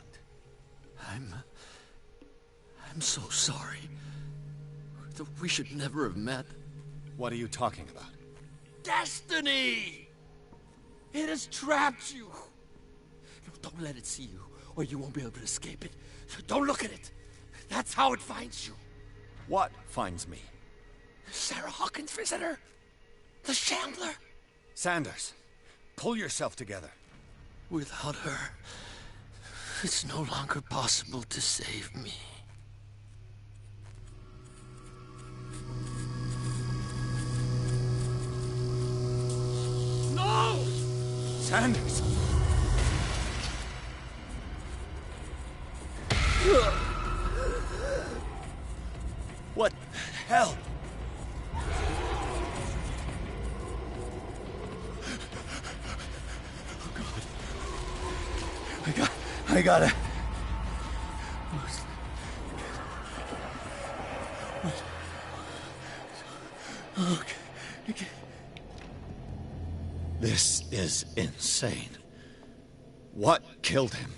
I'm so sorry. We should never have met. What are you talking about? Destiny! It has trapped you. No, don't let it see you, or you won't be able to escape it. Don't look at it. That's how it finds you. What finds me? Sarah Hawkins' visitor. The Shambler. Sanders, pull yourself together. Without her, it's no longer possible to save me. No! Sanders! What the hell? Oh God. I gotta... Okay. This is insane. What killed him?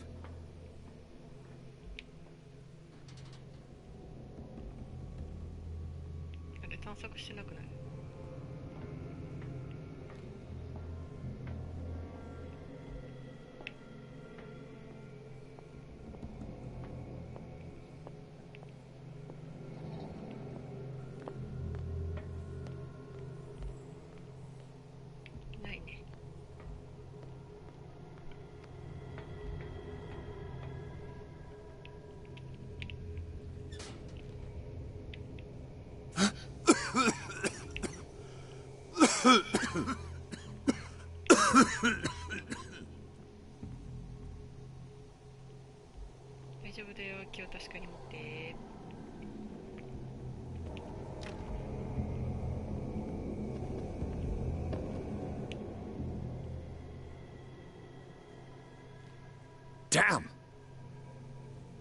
Damn!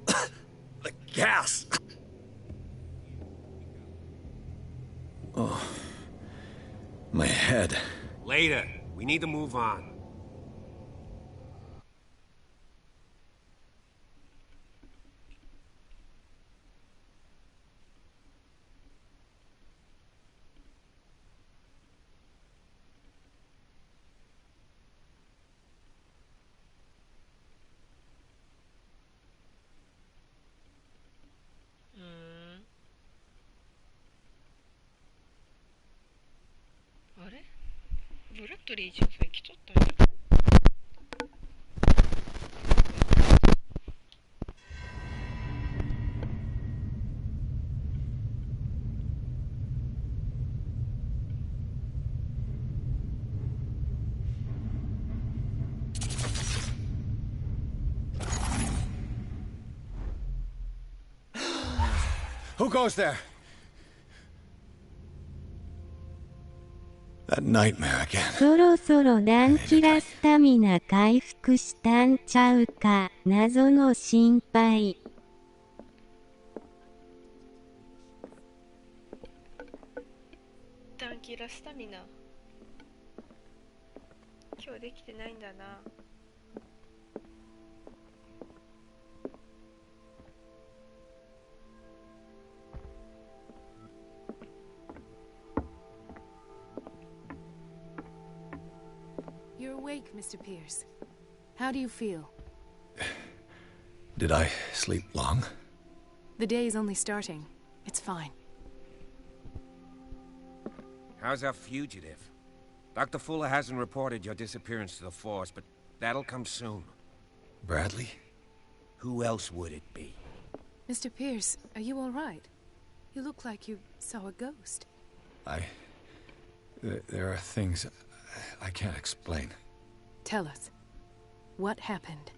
The gas! Oh. My head. Later. We need to move on. トリー一応さん来とったんや。Who goes there? That nightmare again. そろそろダンキラスタミナ回復したんちゃうか、謎の心配。ダンキラスタミナ。今日できてないんだな。You're awake, Mr. Pierce. How do you feel? Did I sleep long? The day is only starting. It's fine. How's our fugitive? Dr. Fuller hasn't reported your disappearance to the force, but that'll come soon. Bradley? Who else would it be? Mr. Pierce, are you all right? You look like you saw a ghost. There are things I can't explain. Tell us. What happened?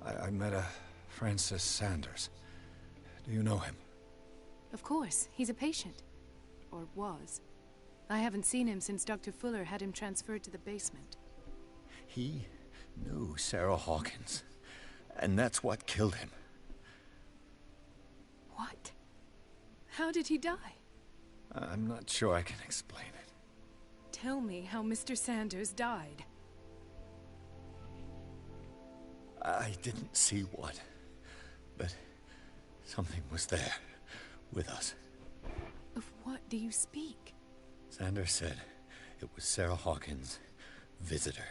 I met a Francis Sanders. Do you know him? Of course. He's a patient. Or was. I haven't seen him since Dr. Fuller had him transferred to the basement. He knew Sarah Hawkins, and that's what killed him. What? How did he die? I'm not sure I can explain it. Tell me how Mr. Sanders died. I didn't see what, but something was there, with us. Of what do you speak? Sanders said it was Sarah Hawkins' visitor.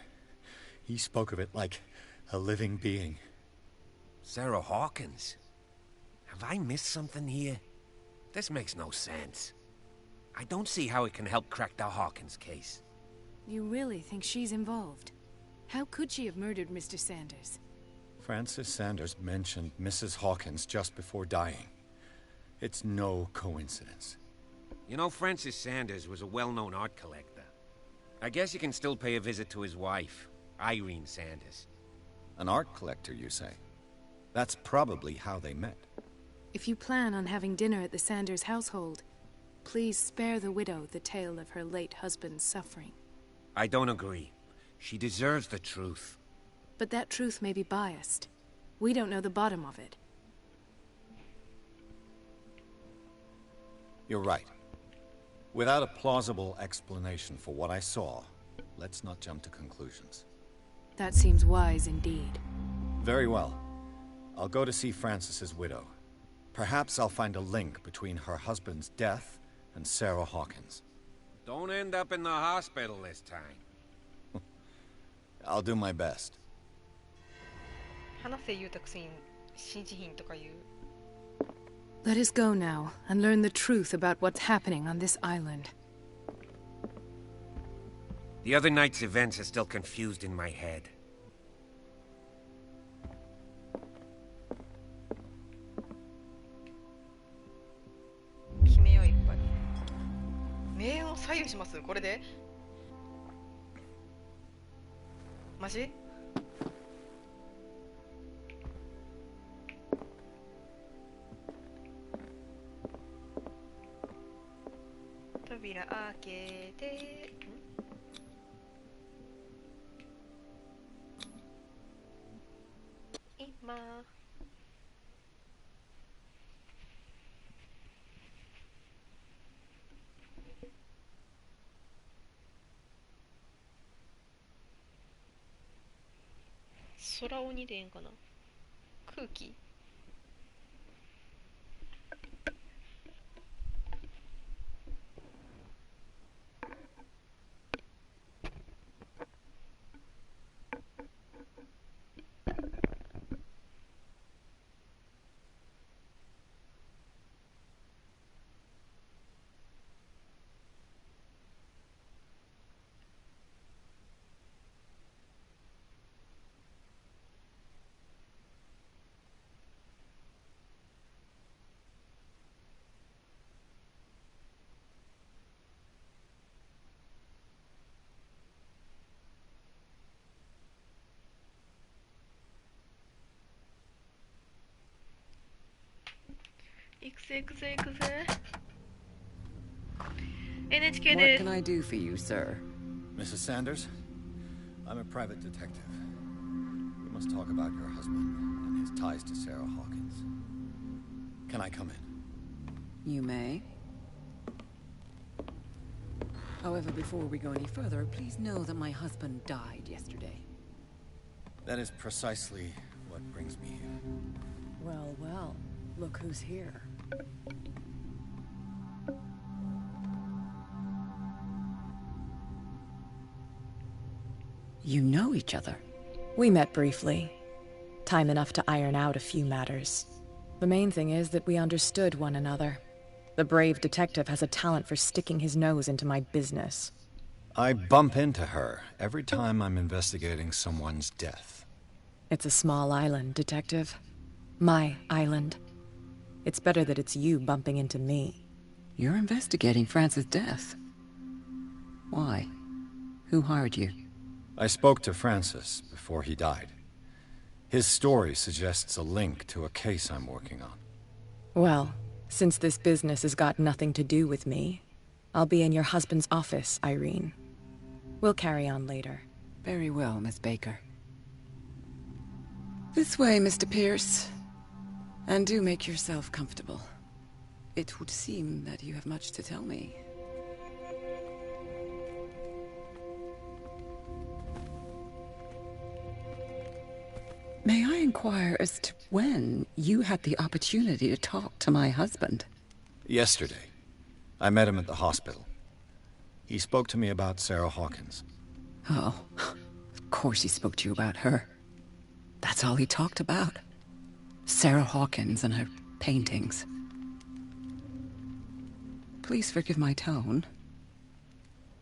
He spoke of it like a living being. Sarah Hawkins? Have I missed something here? This makes no sense. I don't see how it can help crack the Hawkins case. You really think she's involved? How could she have murdered Mr. Sanders? Francis Sanders mentioned Mrs. Hawkins just before dying. It's no coincidence. You know, Francis Sanders was a well-known art collector. I guess you can still pay a visit to his wife, Irene Sanders. An art collector, you say? That's probably how they met. If you plan on having dinner at the Sanders household, please spare the widow the tale of her late husband's suffering. I don't agree. She deserves the truth. But that truth may be biased. We don't know the bottom of it. You're right. Without a plausible explanation for what I saw, let's not jump to conclusions. That seems wise indeed. Very well. I'll go to see Francis's widow. Perhaps I'll find a link between her husband's death and Sarah Hawkins. Don't end up in the hospital this time. I'll do my best. 話せ言うたくせに信じひんとか言う。 Let us go now and learn the truth about what's happening on this island. The other night's events are still confused in my head. 決めよういっぱい。命運を左右しますこれで。マジ？扉開けて。今。空鬼でええんかな。空気。行くぜ行くぜ行くぜ。NHK What で can I do for you, sir? Mrs. Sanders, I'm a private detective. We must talk about your husband and his ties to Sarah Hawkins. Can I come in? You may. However, before we go any further, please know that my husband died yesterday. That is precisely what brings me here. Well, well, look who's here. You know each other? We met briefly. Time enough to iron out a few matters. The main thing is that we understood one another. The brave detective has a talent for sticking his nose into my business. I bump into her every time I'm investigating someone's death. It's a small island, Detective. My island. It's better that it's you bumping into me. You're investigating Francis' death. Why? Who hired you? I spoke to Francis before he died. His story suggests a link to a case I'm working on. Well, since this business has got nothing to do with me, I'll be in your husband's office, Irene. We'll carry on later. Very well, Miss Baker. This way, Mr. Pierce. And do make yourself comfortable. It would seem that you have much to tell me. May I inquire as to when you had the opportunity to talk to my husband? Yesterday. I met him at the hospital. He spoke to me about Sarah Hawkins. Oh, of course he spoke to you about her. That's all he talked about. Sarah Hawkins and her paintings. Please forgive my tone.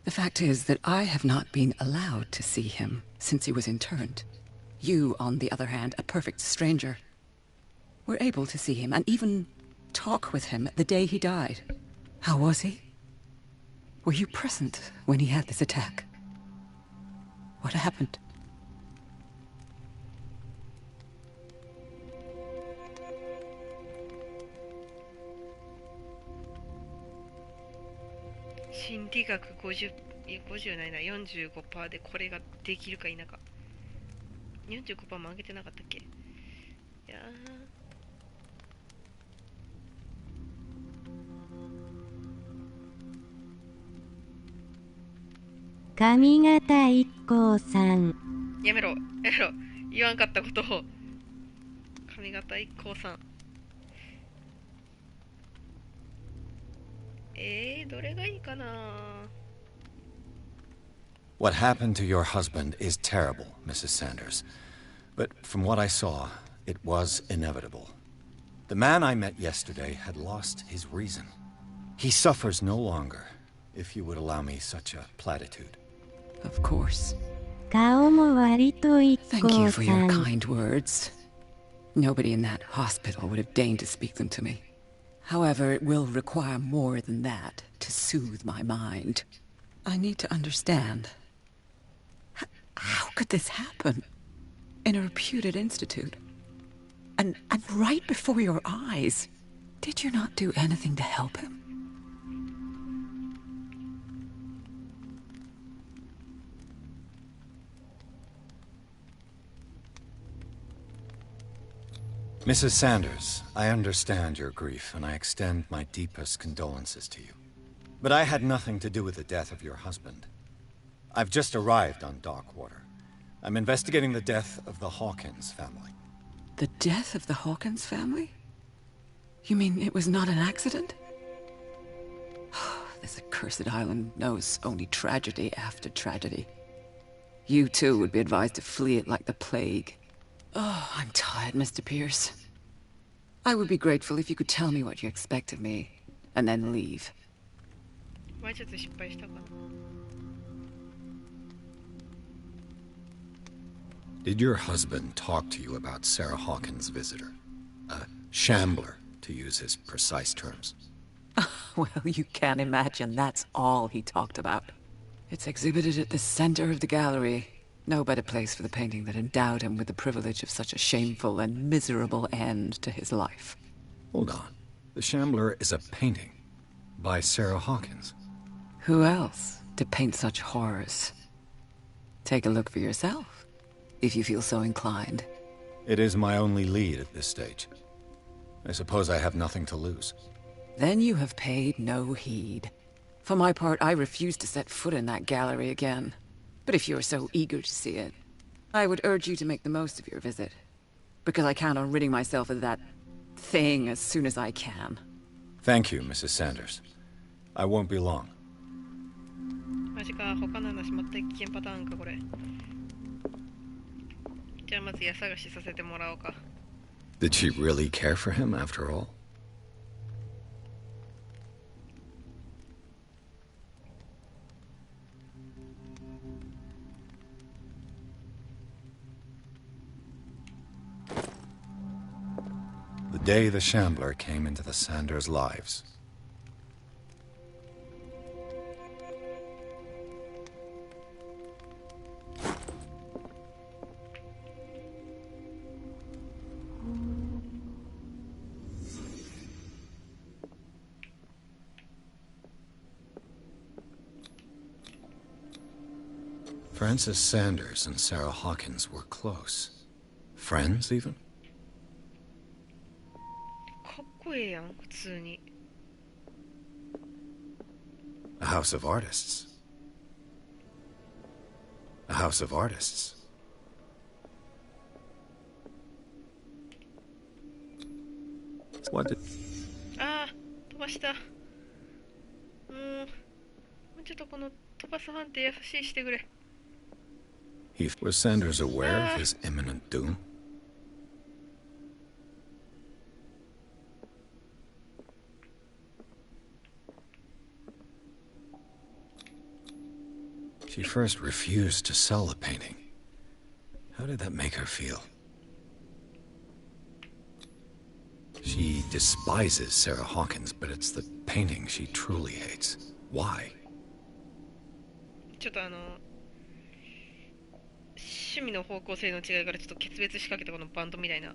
The fact is that I have not been allowed to see him since he was interned. You, on the other hand, a perfect stranger, were able to see him and even talk with him the day he died. How was he? Were you present when he had this attack? What happened?心理学50、50ないな、45%でこれができるか否か。45%も上げてなかったっけ。いや上方一行さん。やめろ、やめろ。言わんかったことを。上方一行さん。どれがいいかな。What happened to your husband is terrible, Mrs. Sanders. But from what I saw, it was inevitable. The man I met yesterday had lost his reason. He suffers no longer, if you would allow me such a platitude. Of course. 顔も割と一 Thank you 行 for さ your ん。 kind words. Nobody in that hospital would have deigned to speak them to me. However, it will require more than that to soothe my mind. I need to understand. How could this happen? In a reputed institute? And right before your eyes? Did you not do anything to help him? Mrs. Sanders, I understand your grief, and I extend my deepest condolences to you. But I had nothing to do with the death of your husband. I've just arrived on Darkwater. I'm investigating the death of the Hawkins family. The death of the Hawkins family? You mean it was not an accident? This accursed island knows only tragedy after tragedy. You too would be advised to flee it like the plague. Oh, I'm tired, Mr. Pierce. I would be grateful if you could tell me what you expect of me, and then leave. 前ちょっと失敗したかな。 Did your husband talk to you about Sarah Hawkins' visitor? A shambler, to use his precise terms. Well, you can't imagine that's all he talked about. It's exhibited at the center of the gallery. No better place for the painting that endowed him with the privilege of such a shameful and miserable end to his life. Hold on. The Shambler is a painting by Sarah Hawkins. Who else to paint such horrors? Take a look for yourself, if you feel so inclined. It is my only lead at this stage. I suppose I have nothing to lose. Then you have paid no heed. For my part, I refuse to set foot in that gallery again. But if you're so eager to see it, I would urge you to make the most of your visit. Because I count on ridding myself of that thing as soon as I can. Thank you, Mrs. Sanders. I won't be long. マジか、他の話また一見パターンかこれ。じゃあまず家探しさせてもらおうか。Did she really care for him after all? The day the Shambler came into the Sanders' lives. Frances Sanders and Sarah Hawkins were close. Friends, even? かっこええやん、普通に。A house of artists. A house of artists. What did... ああ、飛ばした。もうちょっとこの飛ばす判定優しいしてくれ。Was Sanders aware of his imminent doom? She first refused to sell the painting. How did that make her feel? She despises Sarah Hawkins, but it's the painting she truly hates. Why? ちょっと趣味の方向性の違いからちょっと決別しかけたこのバンドみたいな。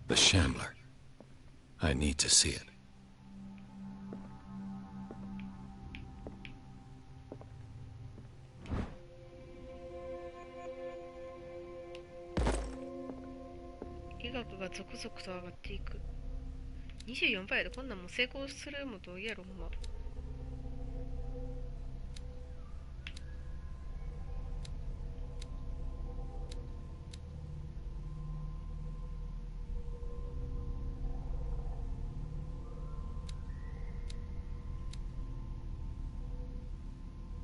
The Shambler. I need to see it.医学が続々と上がっていく。24倍でこんなんも成功するもどうやろほんま。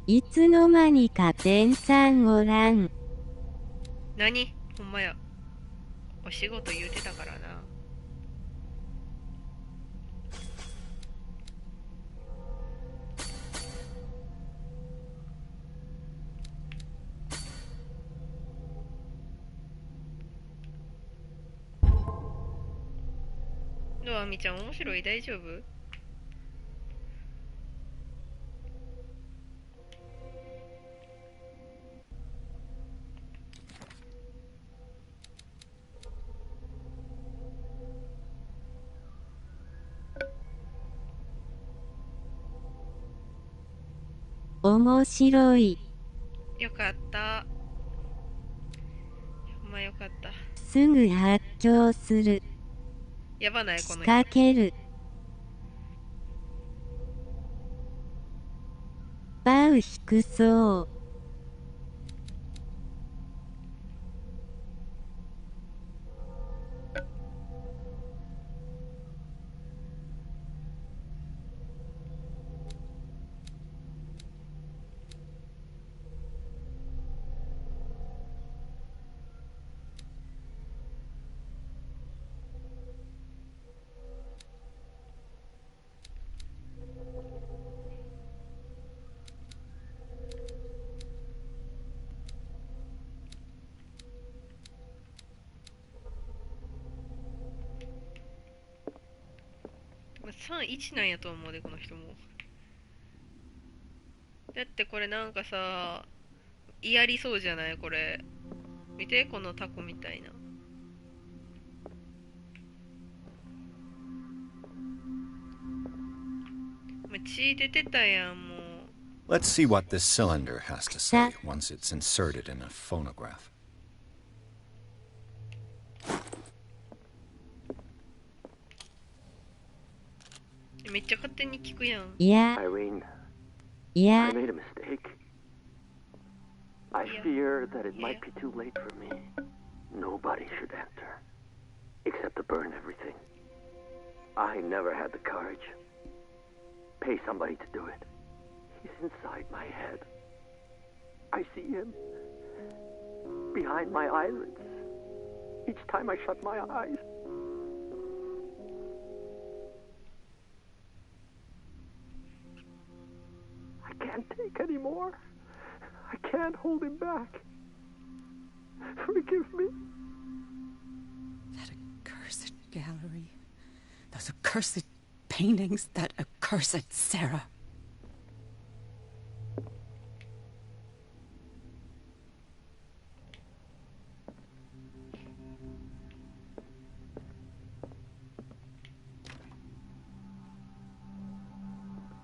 いつの間にかペンさんおらん。何？ほんまや。お仕事言うてたからな。どうあみちゃん面白い？大丈夫？面白い。よかった。ほんまよかった。すぐ発狂する。やばないこの人。仕掛ける。バウ低そう。31なんやと思うで、この人も。だってこれなんかさ、やりそうじゃないこれ。見て、このタコみたいな。血出てたやん、もう。Let's see what this cylinder has to say once it's inserted in a phonograph. Irene, I made a mistake. I fear that it might be too late for me. Nobody should enter, except to burn everything. I never had the courage. Pay somebody to do it. He's inside my head. I see him behind my eyelids each time I shut my eyes. I can't take any more. I can't hold him back. Forgive me. That accursed gallery. Those accursed paintings. That accursed Sarah.「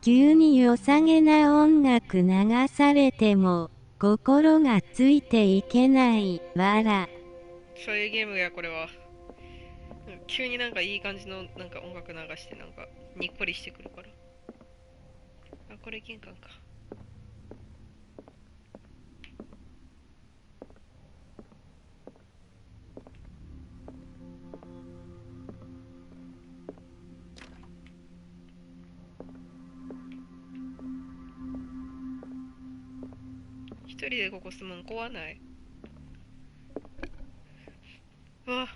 急に良さげな音楽流されても心がついていけないわら」。そういうゲームやこれは。急になんかいい感じのなんか音楽流してなんかにっこりしてくるから。あ、これ玄関か。一人でここ住むん怖ない？うわ。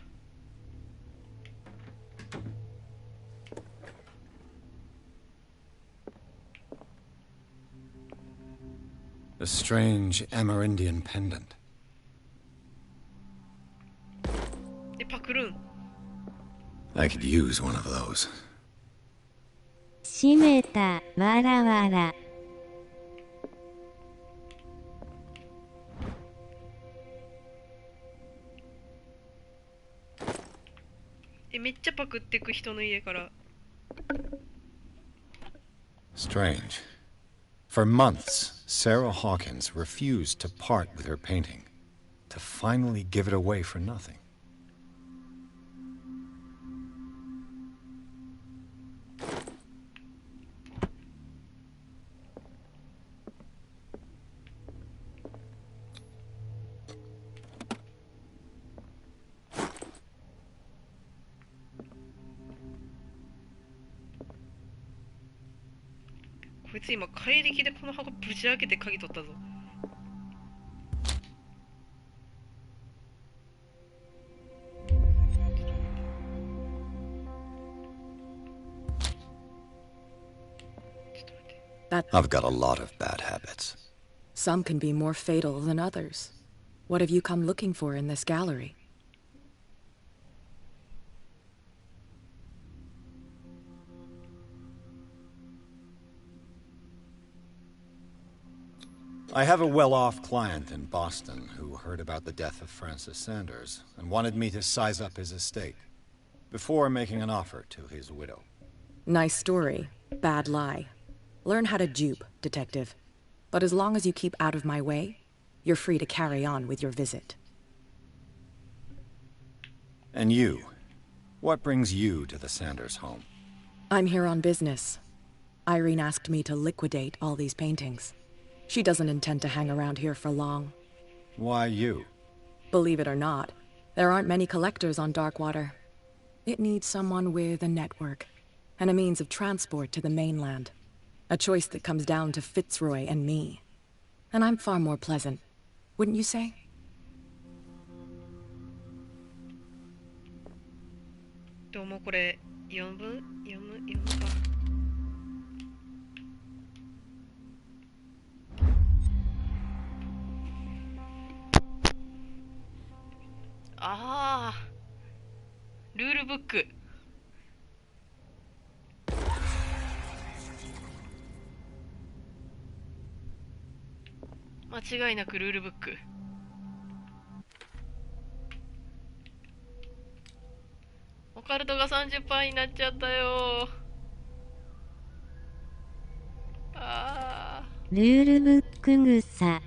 A strange Amerindian pendant. パクるん。 I could use one of those. 閉めたわらわら。めっちゃパクってく人の家から。 Strange. For months, Sarah Hawkins refused to part with her painting, to finally give it away for nothing.こいつ今怪力でこの箱ぶち開けて鍵取ったぞ。I've got a lot of bad habits. Some can be more fatal than others. What have you come looking for in this gallery? I have a well-off client in Boston who heard about the death of Francis Sanders and wanted me to size up his estate before making an offer to his widow. Nice story. Bad lie. Learn how to dupe, detective. But as long as you keep out of my way, you're free to carry on with your visit. And you? What brings you to the Sanders home? I'm here on business. Irene asked me to liquidate all these paintings. She doesn't intend to hang around here for long. Why you? Believe it or not, there aren't many collectors on Darkwater. It needs someone with a network, and a means of transport to the mainland. A choice that comes down to Fitzroy and me. And I'm far more pleasant, wouldn't you say? どうもこれ読むか。ああ、ルールブック。間違いなくルールブック。オカルトが 30% になっちゃったよ。ルールブック草。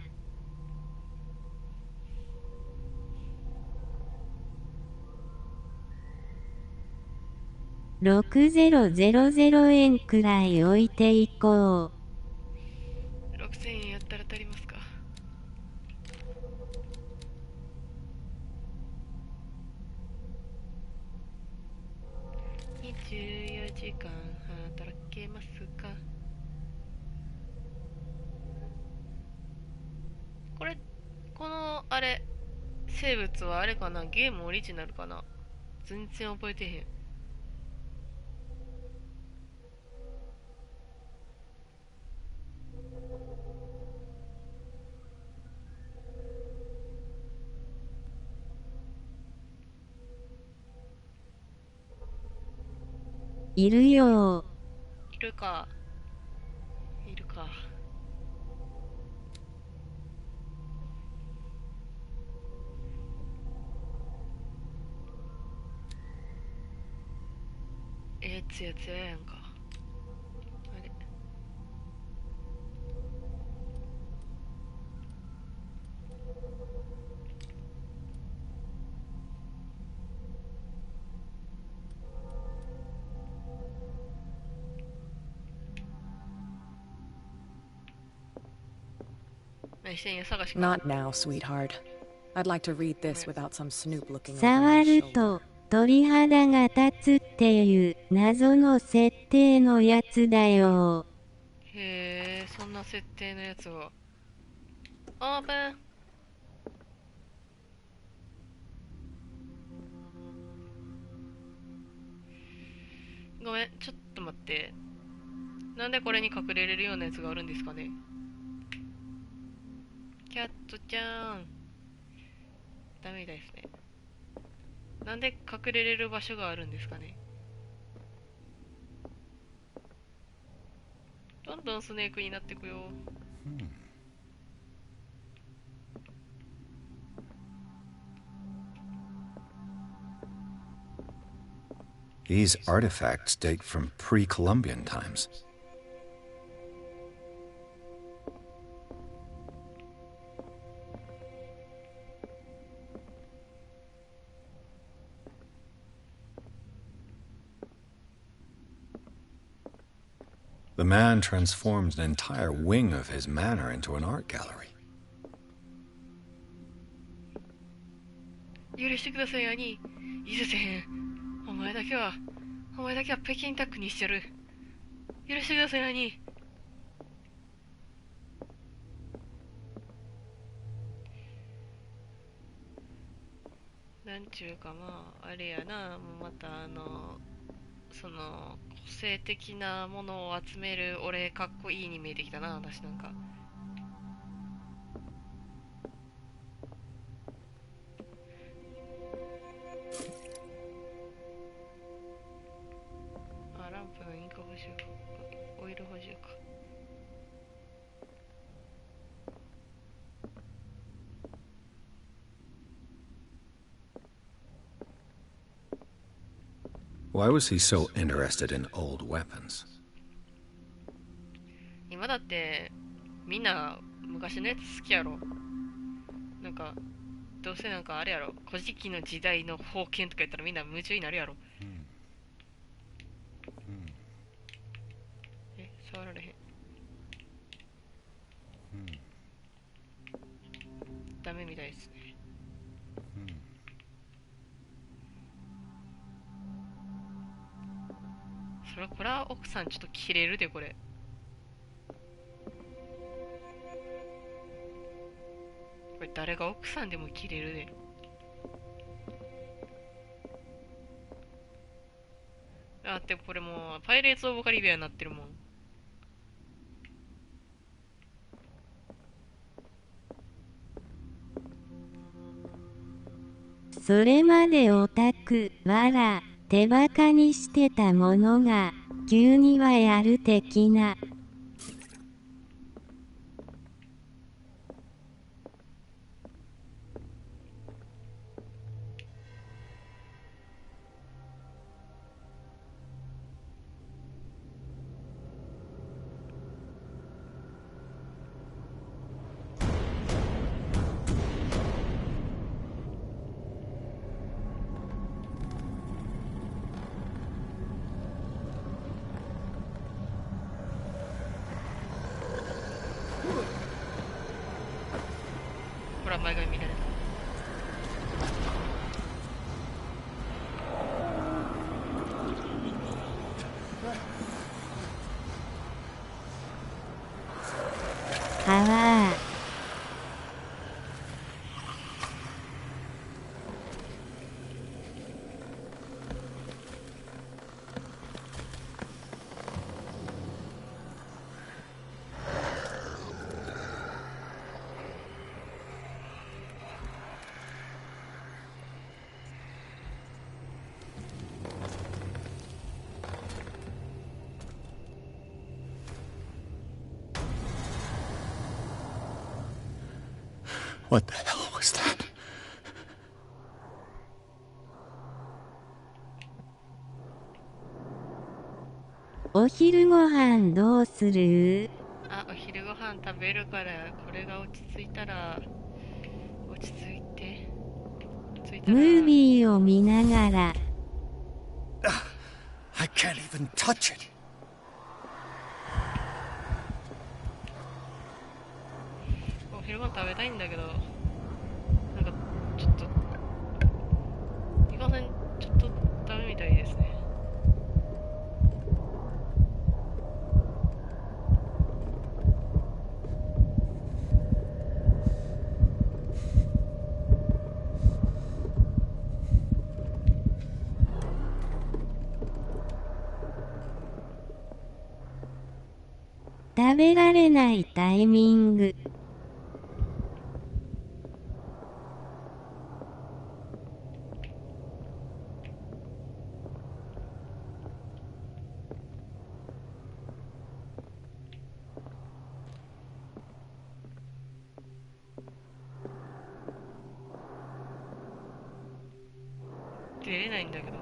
6000円くらい置いていこう。6000円やったら足りますか。24時間働けますか。このあれ生物はあれかな、ゲームオリジナルかな。全然覚えてへん。いるよ。いるか。いるか。つやつややんか。あれ。Not now, sweetheart. I'd like to read this without some snoop looking over 触 my る shoulder. と鳥肌が立つっていう謎の設定のやつだよ。へえ、そんな設定のやつを。オープン。ごめん、ちょっと待って。なんでこれに隠れれるようなやつがあるんですかね。キャットちゃん。ダメですね。なんで隠れれる場所があるんですかね。どんどんスネークになってくよ。These artifacts date from pre-Columbian times. The man transforms an entire wing of his manor into an art gallery. 許してください、兄。許せへん。お前だけは北京タックにしてやる。許してください、兄。なんちゅうか、まあ、あれやな、もうまたその、個性的なものを集める俺、かっこいいに見えてきたな、私なんか。あ、ランプのインク補充、オイル補充か。Why was he so interested in old weapons? 今だってみんな昔のやつ好きやろ。なんかどうせなんかあれやろ、古事記の時代の封建とか言ったらみんな夢中になるやろ。触られへん。ダメみたいですね。これは奥さんちょっと切れるで、これ。これ誰が奥さんでも切れるで。だってこれもうパイレーツ・オブ・カリビアンになってるもん。それまでオタクわら手バカにしてたものが急にはやる的な。ら前髪見られた。What the hell was that? お昼ご飯どうする？あ、お昼ご飯食べるから、これが落ち着いたら、落ち着いて、ムービーを見ながら。I can't even touch it. お昼ご飯食べたいんだけど、なんかちょっといかんせんちょっとダメみたいですね。食べられないタイミング。出れないんだけど。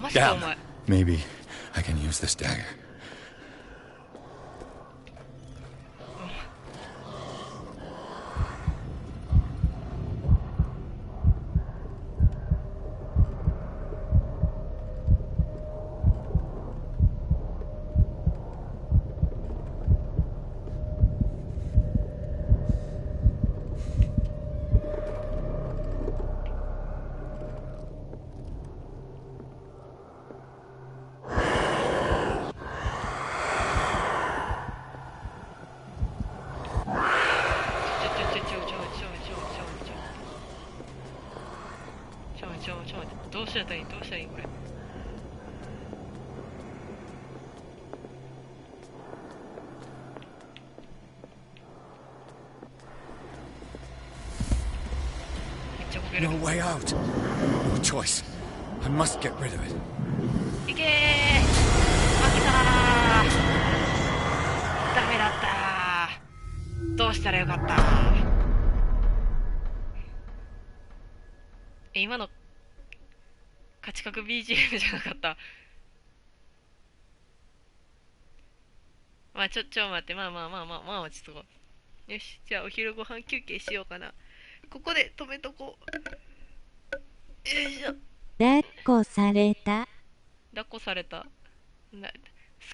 マジかお前。 Maybe I can use this dagger.どうしたらいいどうしたらいいこれ。めっちゃ焦げる。 No way out. No choice. I must get rid of it. いけー、負けたー、ダメだったー、どうしたらよかったー。今の価値格 BGM じゃなかった。まあちょ待って、まあ落ち着こう。よし、じゃあお昼ご飯休憩しようかな。ここで止めとこう。よいしょ。抱っこされた。抱っこされた。好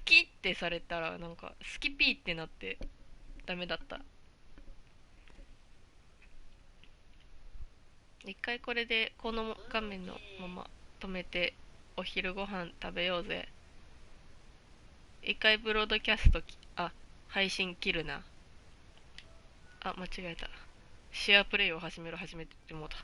きってされたらなんか好きピーってなってダメだった。一回これでこの画面のまま止めてお昼ご飯食べようぜ。一回ブロードキャスト配信切るな。あ、間違えた。シェアプレイを始めてもうた。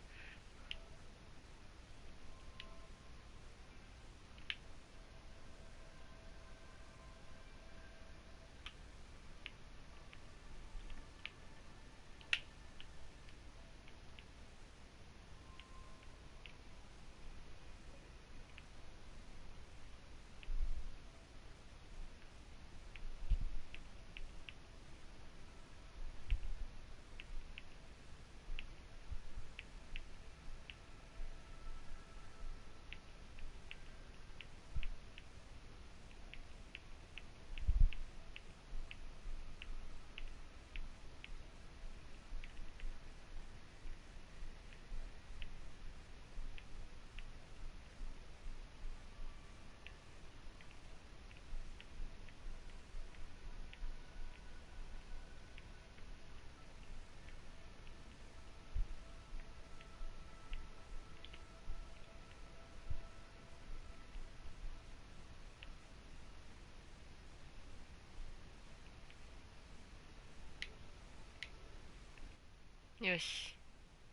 よし。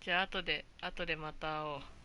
じゃあ後でまた会おう。